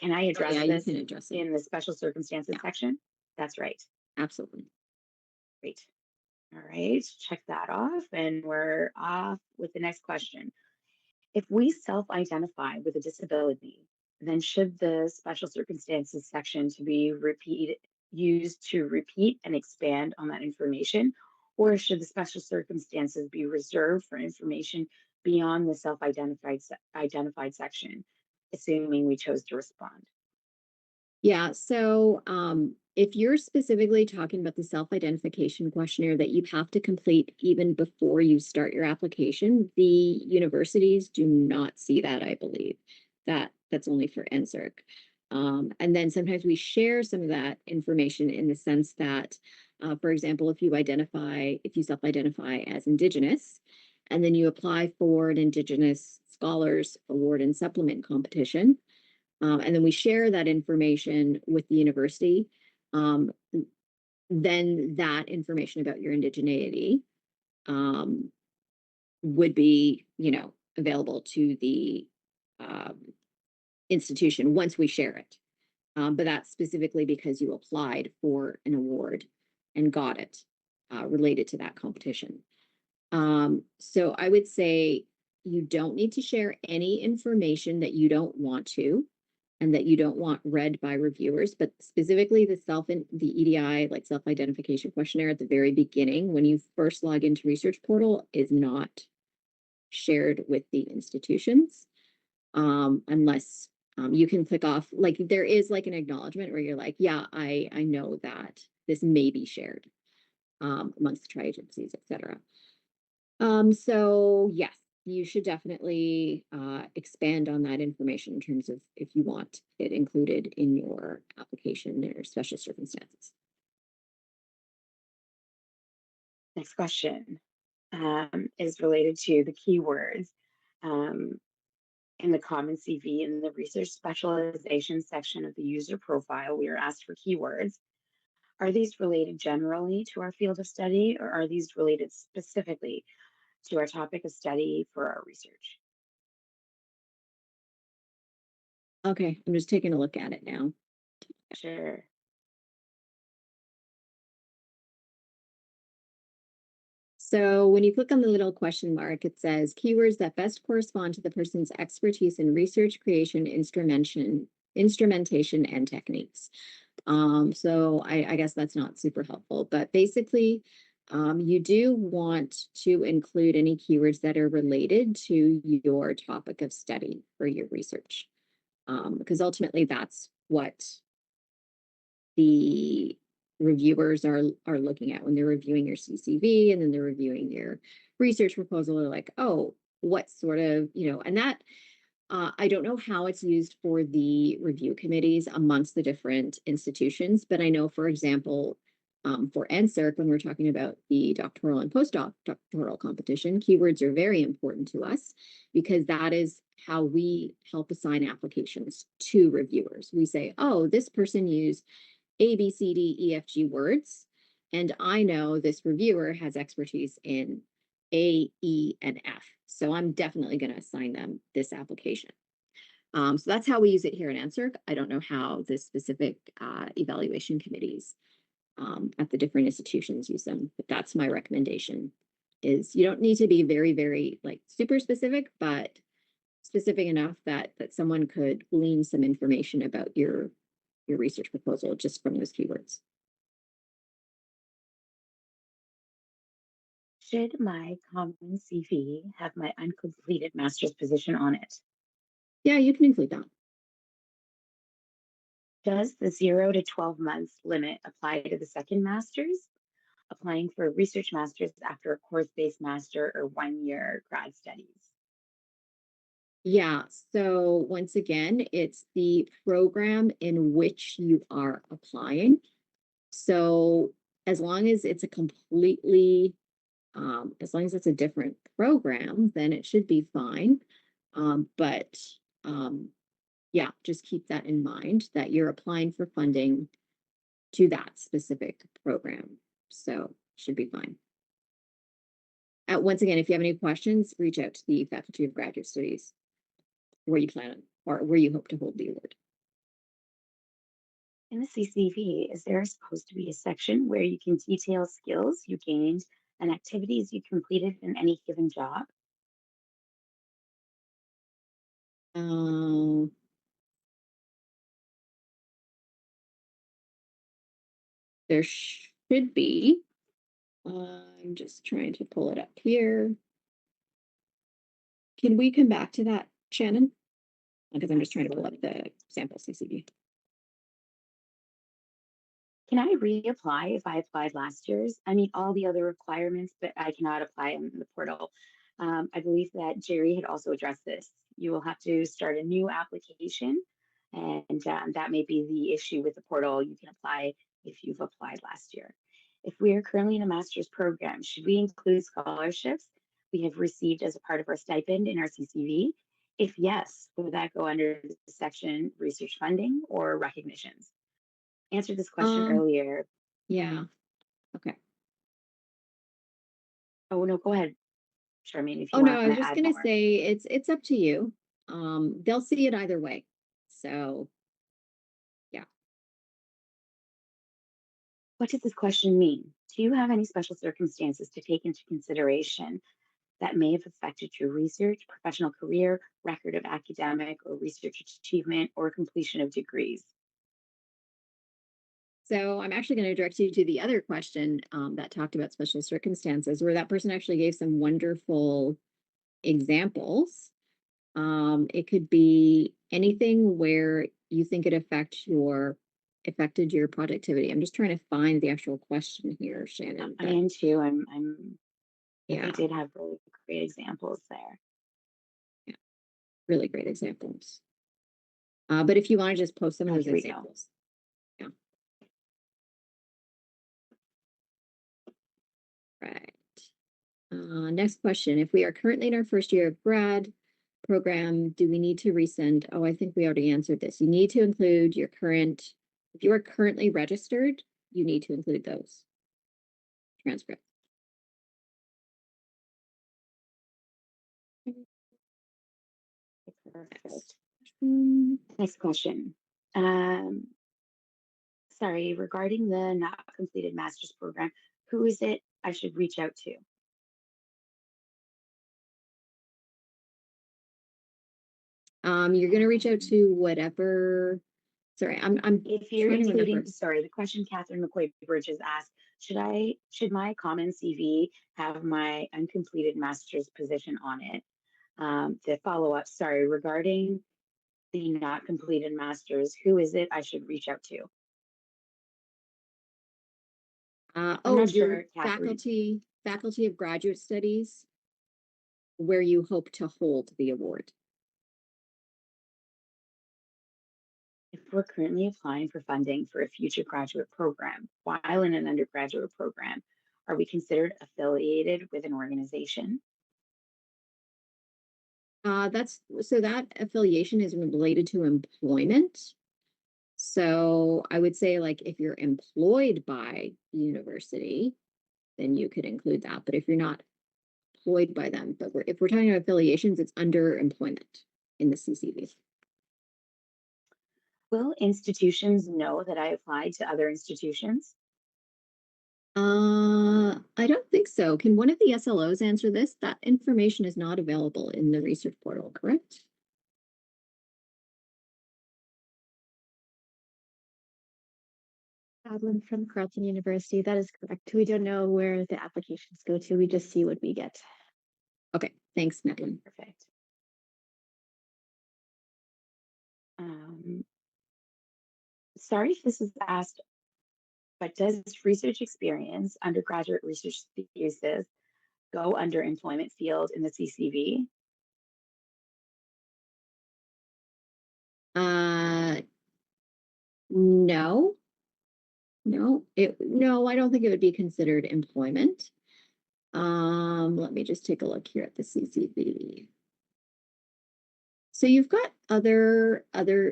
Can I Oh, address yeah, you this can address it. in the special circumstances Yeah. section? That's right. Absolutely. Great. All right, check that off, and we're off with the next question. If we self-identify with a disability, then should the special circumstances section to be used to repeat and expand on that information, or should the special circumstances be reserved for information beyond the self-identified section, assuming we chose to respond? Yeah. So if you're specifically talking about the self-identification questionnaire that you have to complete even before you start your application, the universities do not see that, I believe. That's only for NSERC. And then sometimes we share some of that information in the sense that, for example, if you self-identify as Indigenous, and then you apply for an Indigenous Scholars Award and Supplement competition, and then we share that information with the university, um, then that information about your indigeneity um, would be, available to the um, institution once we share it. But that's specifically because you applied for an award and got it related to that competition. So I would say you don't need to share any information that you don't want to and that you don't want read by reviewers, but specifically the EDI, like self-identification questionnaire at the very beginning, when you first log into Research Portal, is not shared with the institutions, unless you can click off, like there is like an acknowledgement where you're like, yeah, I know that this may be shared amongst the tri-agencies, etc. So yes, you should definitely expand on that information in terms of if you want it included in your application or special circumstances. Next question is related to the keywords. In the Common CV in the research specialization section of the user profile, we are asked for keywords. Are these related generally to our field of study, or are these related specifically to our topic of study for our research? Okay, I'm just taking a look at it now. Sure. So when you click on the little question mark, it says keywords that best correspond to the person's expertise in research, creation, instrumentation, and techniques. So I guess that's not super helpful, but basically, You do want to include any keywords that are related to your topic of study for your research, because ultimately that's what the reviewers are looking at when they're reviewing your CCV, and then they're reviewing your research proposal. They're like, oh, what sort of, and that I don't know how it's used for the review committees amongst the different institutions, but I know, for example, for NSERC, when we're talking about the doctoral and postdoctoral competition, keywords are very important to us because that is how we help assign applications to reviewers. We say, oh, this person used A, B, C, D, E, F, G words, and I know this reviewer has expertise in A, E, and F. So I'm definitely going to assign them this application. So that's how we use it here in NSERC. I don't know how the specific evaluation committees at the different institutions use them, but that's my recommendation. Is you don't need to be very, very like super specific, but specific enough that someone could glean some information about your research proposal just from those keywords. Should my common CV have my uncompleted master's position on it? Yeah, you can include that. Does the 0 to 12 months limit apply to the second master's? Applying for a research master's after a course-based master or 1-year grad studies? Yeah, so once again, it's the program in which you are applying. So as long as it's a completely, as long as it's a different program, then it should be fine. But yeah, just keep that in mind that you're applying for funding to that specific program. So should be fine. Once again, if you have any questions, reach out to the Faculty of Graduate Studies where you plan on, or where you hope to hold the award. In the CCV, is there supposed to be a section where you can detail skills you gained and activities you completed in any given job? Um, there should be. I'm just trying to pull it up here. Can we come back to that, Shannon? Because I'm just trying to pull up the sample CCV. Can I reapply if I applied last year's? I meet all the other requirements, but I cannot apply in the portal. I believe that Jerry had also addressed this. You will have to start a new application, and that may be the issue with the portal. You can apply if you've applied last year. If we are currently in a master's program, should we include scholarships we have received as a part of our stipend in our CCV? If yes, would that go under the section research funding or recognitions? Answered this question earlier. Yeah. Okay. Oh, no, go ahead, Charmaine, if Oh you no, want I was to just add gonna more. say it's up to you. They'll see it either way. So yeah. What does this question mean? Do you have any special circumstances to take into consideration that may have affected your research, professional career, record of academic or research achievement, or completion of degrees? So I'm actually going to direct you to the other question that talked about special circumstances, where that person actually gave some wonderful examples. It could be anything where you think it affected your productivity. I'm just trying to find the actual question here, Shannon. I am too. Yeah, They did have really great examples there. yeah, really great examples. But if you want to just post some of those Here we go. examples. Yeah. Right. Next question. If we are currently in our first year of grad program, do we need to resend? Oh, I think we already answered this. You need to include your current, if you are currently registered, you need to include those transcripts. Perfect. Next question. Sorry, regarding the not completed master's program, who is it I should reach out to? You're going to reach out to whatever Sorry, I'm If you're trying to including, remember. sorry, the question Catherine McCoy Bridges asked, should my common CV have my uncompleted master's position on it? The follow-up, sorry, regarding the not completed master's, who is it I should reach out to? I'm Oh, not your sure, Catherine. faculty of graduate studies, where you hope to hold the award. If we're currently applying for funding for a future graduate program while in an undergraduate program, are we considered affiliated with an organization? That affiliation is related to employment. So I would say, like, if you're employed by the university, then you could include that. But if you're not employed by them, but if we're talking about affiliations, it's under employment in the CCV. Will institutions know that I applied to other institutions? I don't think so. Can one of the SLOs answer this? That information is not available in the research portal, correct? Adlin from Carleton University. That is correct. We don't know where the applications go to. We just see what we get. Okay, thanks, Madeline. Perfect. Sorry if this is asked, but does research experience, undergraduate research thesis, go under employment field in the CCV? No. No, I don't think it would be considered employment. Let me just take a look here at the CCV. So you've got other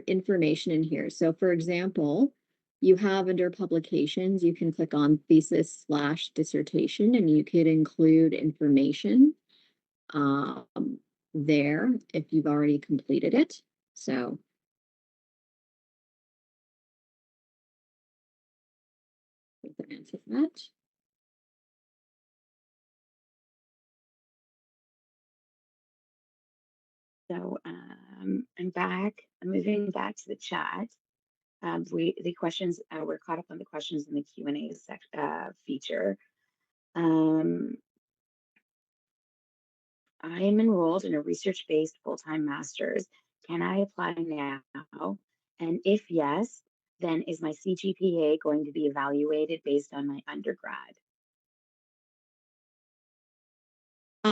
information in here. So for example, you have under publications, you can click on thesis/dissertation and you could include information there if you've already completed it. So I think that answers that. So I'm moving back to the chat. The questions, we're caught up on the questions in the Q&A feature. I am enrolled in a research-based full-time master's. Can I apply now? And if yes, then is my CGPA going to be evaluated based on my undergrad?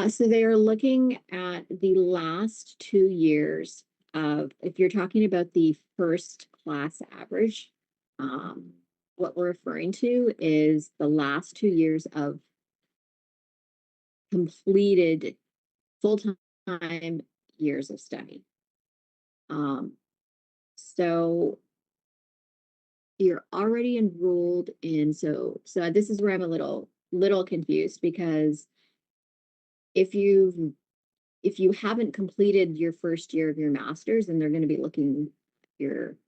So they are looking at the last 2 years of, if you're talking about the first class average, what we're referring to is the last 2 years of completed full-time years of study. So you're already enrolled in, so this is where I'm a little confused, because if you haven't completed your first year of your master's, then they're going to be looking at your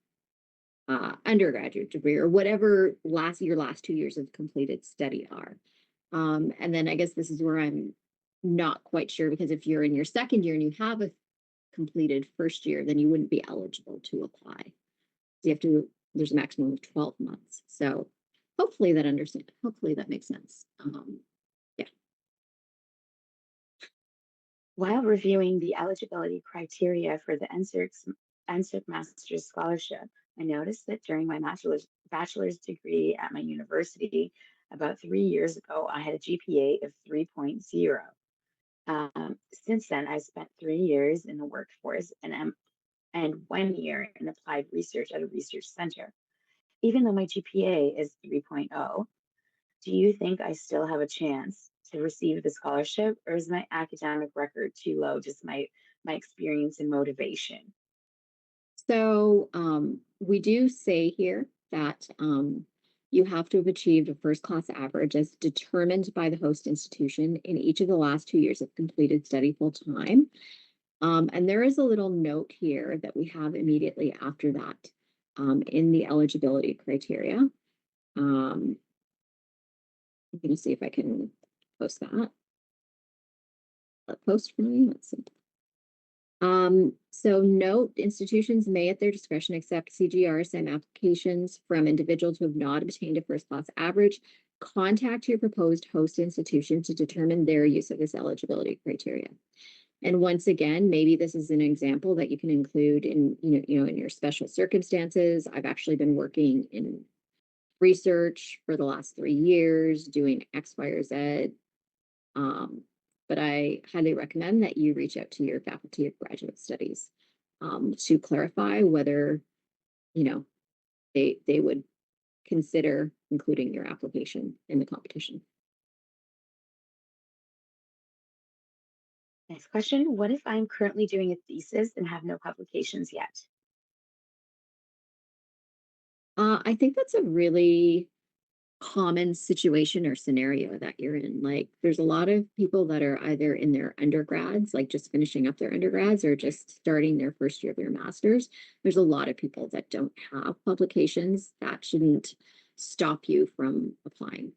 undergraduate degree or whatever your last 2 years of completed study are. And then I guess this is where I'm not quite sure, because if you're in your second year and you have a completed first year, then you wouldn't be eligible to apply. There's a maximum of 12 months. So hopefully that makes sense. Yeah. While reviewing the eligibility criteria for the NSERC Master's Scholarship, I noticed that during my bachelor's degree at my university about 3 years ago, I had a GPA of 3.0. Since then, I spent 3 years in the workforce and 1 year in applied research at a research center. Even though my GPA is 3.0, do you think I still have a chance to receive the scholarship, or is my academic record too low, just my experience and motivation? So we do say here that you have to have achieved a first class average as determined by the host institution in each of the last 2 years of completed study full time. And there is a little note here that we have immediately after that in the eligibility criteria. I'm going to see if I can post that. Post for me. Let's see. So note, institutions may at their discretion accept CGRSM applications from individuals who have not obtained a first class average. Contact your proposed host institution to determine their use of this eligibility criteria. And once again, maybe this is an example that you can include in, in your special circumstances. I've actually been working in research for the last 3 years, doing X, Y, or Z. But I highly recommend that you reach out to your faculty of graduate studies to clarify whether, you know, they would consider including your application in the competition. Next question, what if I'm currently doing a thesis and have no publications yet? I think that's a really common situation or scenario that you're in. Like, there's a lot of people that are either in their undergrads, like just finishing up their undergrads, or just starting their first year of their master's. There's a lot of people that don't have publications. That shouldn't stop you from applying.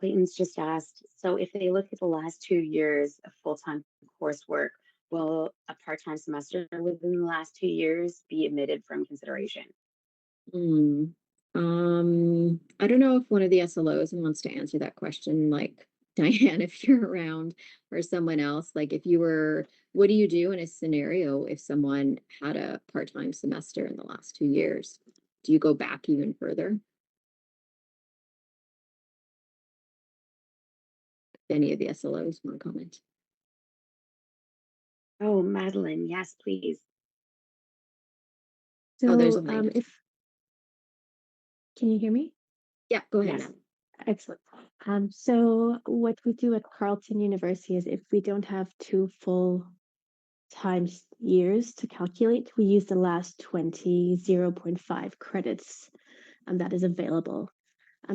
Clayton's just asked, so if they look at the last 2 years of full-time coursework, will a part-time semester within the last 2 years be omitted from consideration? Hmm. I don't know if one of the SLOs wants to answer that question, like Diane, if you're around, or someone else. Like, what do you do in a scenario if someone had a part-time semester in the last 2 years? Do you go back even further? Any of the SLOs want to comment? Oh, Madeline, yes, please. Oh, there's So, Elena. can you hear me? Yeah, go ahead, Yes. Matt. Excellent. So what we do at Carleton University is if we don't have 2 full times years to calculate, we use the last 0.5 credits that is available.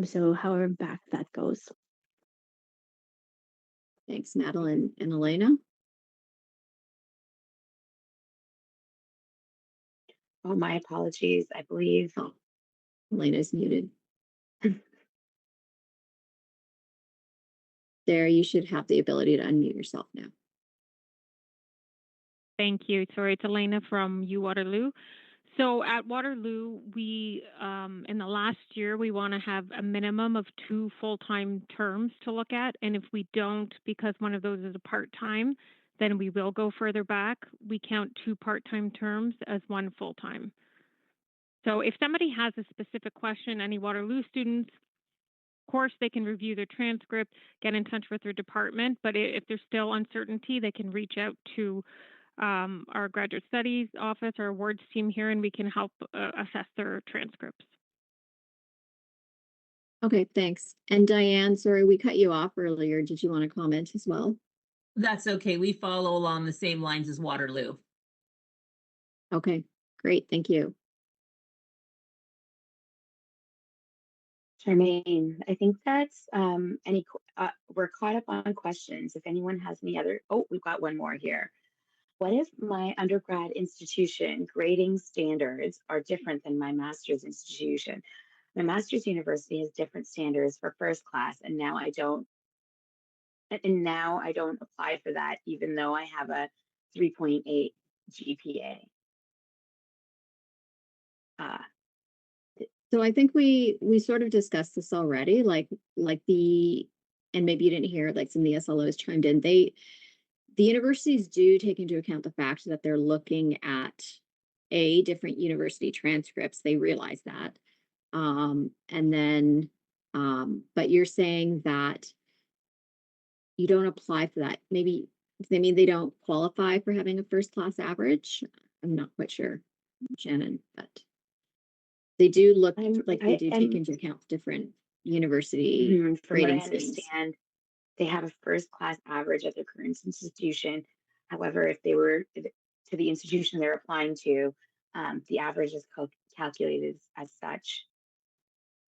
So however back that goes. Thanks, Madeline and Elena. Oh, my apologies. I believe. Oh, Elena's muted. There, you should have the ability to unmute yourself now. Thank you. Sorry, it's Elena from U Waterloo. So at Waterloo, we in the last year we want to have a minimum of 2 full-time terms to look at, and if we don't, because one of those is a part-time, then we will go further back. We count 2 part-time terms as 1 full-time. So if somebody has a specific question, any Waterloo students, of course, they can review their transcript, get in touch with their department, but if there's still uncertainty, they can reach out to our graduate studies office, our awards team here, and we can help assess their transcripts. Okay, thanks. And Diane, sorry, we cut you off earlier. Did you want to comment as well? That's okay. We follow along the same lines as Waterloo. Okay, great. Thank you. Charmaine, I think that's we're caught up on questions. If anyone has any other, oh, we've got one more here. What if my undergrad institution grading standards are different than my master's institution? My master's university has different standards for first class, and now I don't apply for that, even though I have a 3.8 GPA. So I think we sort of discussed this already, and maybe you didn't hear, like, some of the SLOs chimed in. The universities do take into account the fact that they're looking at different university transcripts. They realize that. And then, but you're saying that you don't apply for that. Maybe they mean they don't qualify for having a first class average. I'm not quite sure, Shannon, but they do look like they do take into account different university from what I grading schemes. understand, they have a first class average at their current institution. However, if they were to the institution they're applying to, the average is calculated as such.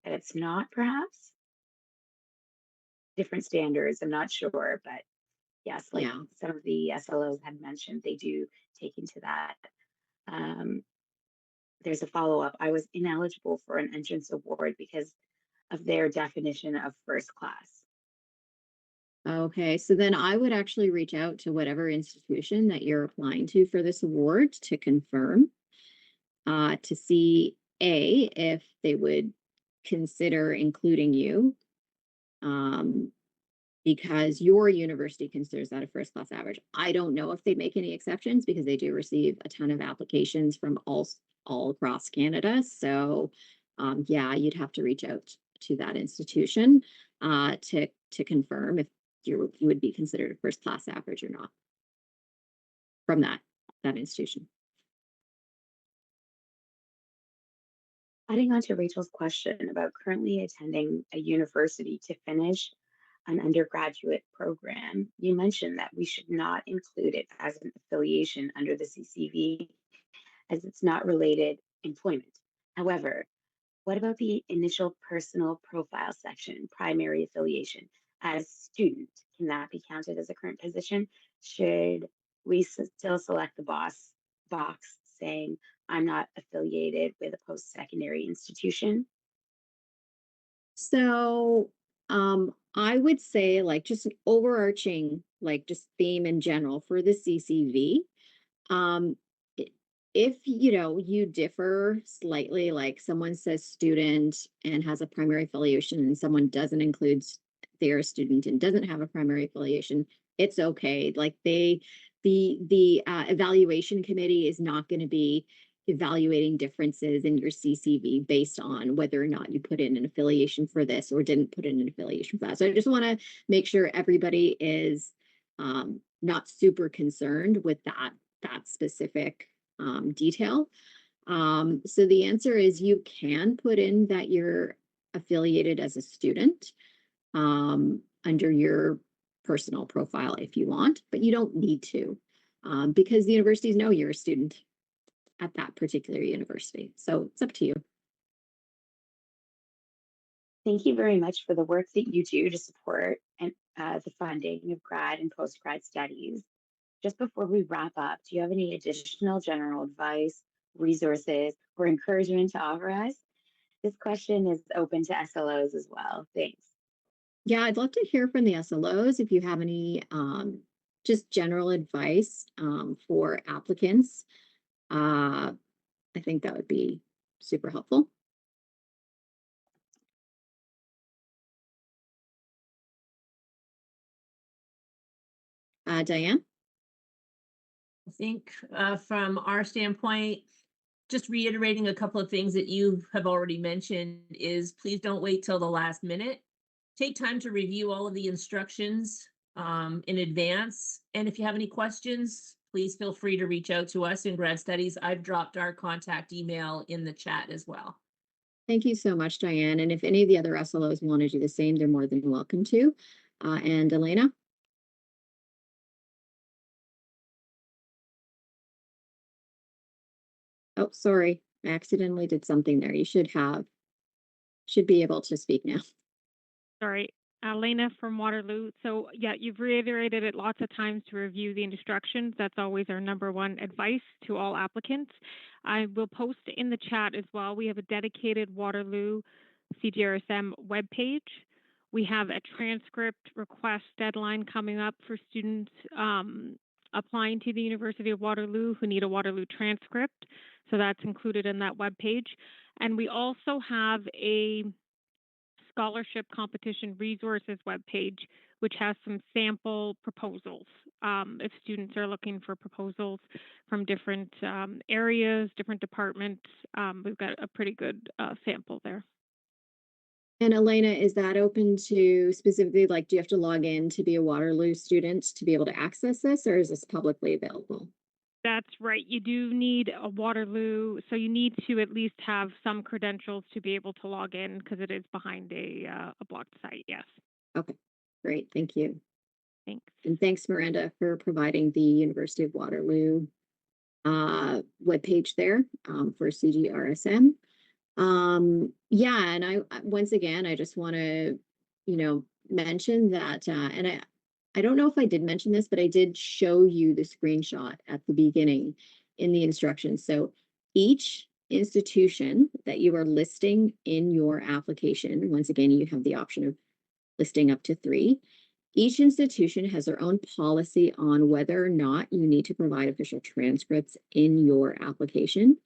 And it's not perhaps different standards. I'm not sure, but yes, like Yeah. some of the SLOs had mentioned, they do take into that. There's a follow-up. I was ineligible for an entrance award because of their definition of first class. Okay, so then I would actually reach out to whatever institution that you're applying to for this award to confirm, to see if they would consider including you, um, because your university considers that a first class average. I don't know if they make any exceptions because they do receive a ton of applications from all across Canada. So, yeah, you'd have to reach out to that institution, to confirm if you would be considered a first class average or not from that institution. Adding on to Rachel's question about currently attending a university to finish an undergraduate program, you mentioned that we should not include it as an affiliation under the CCV as it's not related employment. However, what about the initial personal profile section, primary affiliation as student? Can that be counted as a current position? Should we still select the box saying I'm not affiliated with a post-secondary institution? So, I would say like just an overarching, like just theme in general for the CCV. Um, i- if you differ slightly, like someone says student and has a primary affiliation, and someone doesn't include their student and doesn't have a primary affiliation, it's okay. Like the evaluation committee is not going to be evaluating differences in your CCV based on whether or not you put in an affiliation for this or didn't put in an affiliation for that. So I just want to make sure everybody is, not super concerned with that specific, detail. So the answer is you can put in that you're affiliated as a student, under your personal profile if you want, but you don't need to, because the universities know you're a student at that particular university. So it's up to you. Thank you very much for the work that you do to support and the funding of grad and post-grad studies. Just before we wrap up, do you have any additional general advice, resources, or encouragement to offer us? This question is open to SLOs as well. Thanks. Yeah, I'd love to hear from the SLOs if you have any, just general advice, for applicants. Uh, I think that would be super helpful. Diane? I think from our standpoint, just reiterating a couple of things that you have already mentioned is please don't wait till the last minute. Take time to review all of the instructions in advance. And if you have any questions, please feel free to reach out to us in Grad Studies. I've dropped our contact email in the chat as well. Thank you so much, Diane. And if any of the other SLOs want to do the same, they're more than welcome to. And Elena? Oh, sorry. I accidentally did something there. You should be able to speak now. Sorry, Lena from Waterloo. So yeah, you've reiterated it lots of times to review the instructions. That's always our number one advice to all applicants. I will post in the chat as well. We have a dedicated Waterloo CGRSM webpage. We have a transcript request deadline coming up for students, applying to the University of Waterloo who need a Waterloo transcript. So that's included in that webpage. And we also have a scholarship competition resources webpage, which has some sample proposals. If students are looking for proposals from different areas, different departments, we've got a pretty good sample there. And Elena, is that open to specifically, like, do you have to log in to be a Waterloo student to be able to access this, or is this publicly available? That's right. You do need a Waterloo, so you need to at least have some credentials to be able to log in because it is behind a blocked site. Yes. Okay, great. Thank you. Thanks. And thanks, Miranda, for providing the University of Waterloo webpage there, for CGRSM. Yeah, and once again, I just want to, mention that, and I don't know if I did mention this, but I did show you the screenshot at the beginning in the instructions. So each institution that you are listing in your application, once again, you have the option of listing up to 3. Each institution has their own policy on whether or not you need to provide official transcripts in your application.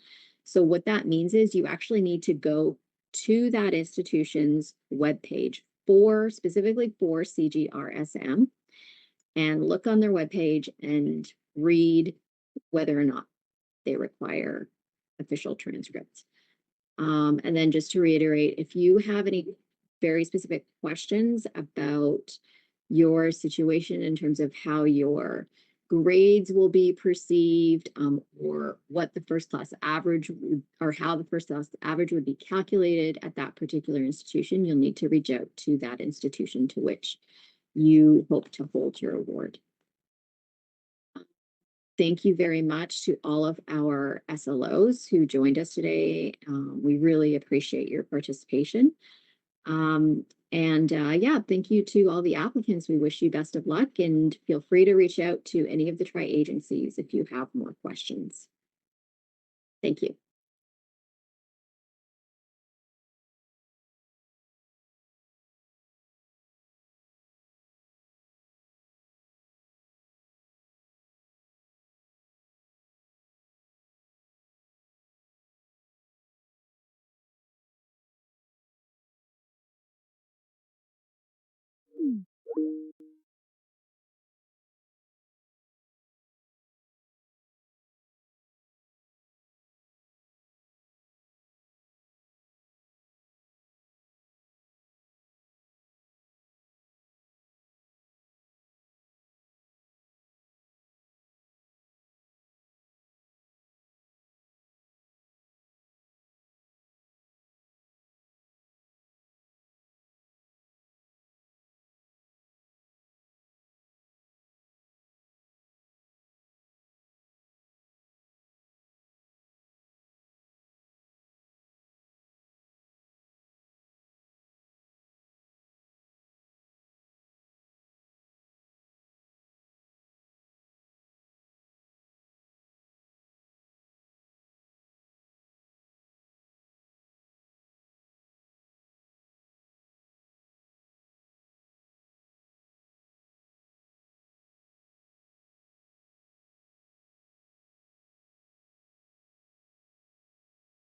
So what that means is you actually need to go to that institution's webpage specifically for CGRSM, and look on their webpage and read whether or not they require official transcripts. And then just to reiterate, if you have any very specific questions about your situation in terms of how your grades will be perceived, or what the first class average or how the first class average would be calculated at that particular institution, you'll need to reach out to that institution to which you hope to hold your award. Thank you very much to all of our SLOs who joined us today. We really appreciate your participation. Yeah, thank you to all the applicants. We wish you best of luck, and feel free to reach out to any of the tri-agencies if you have more questions. Thank you.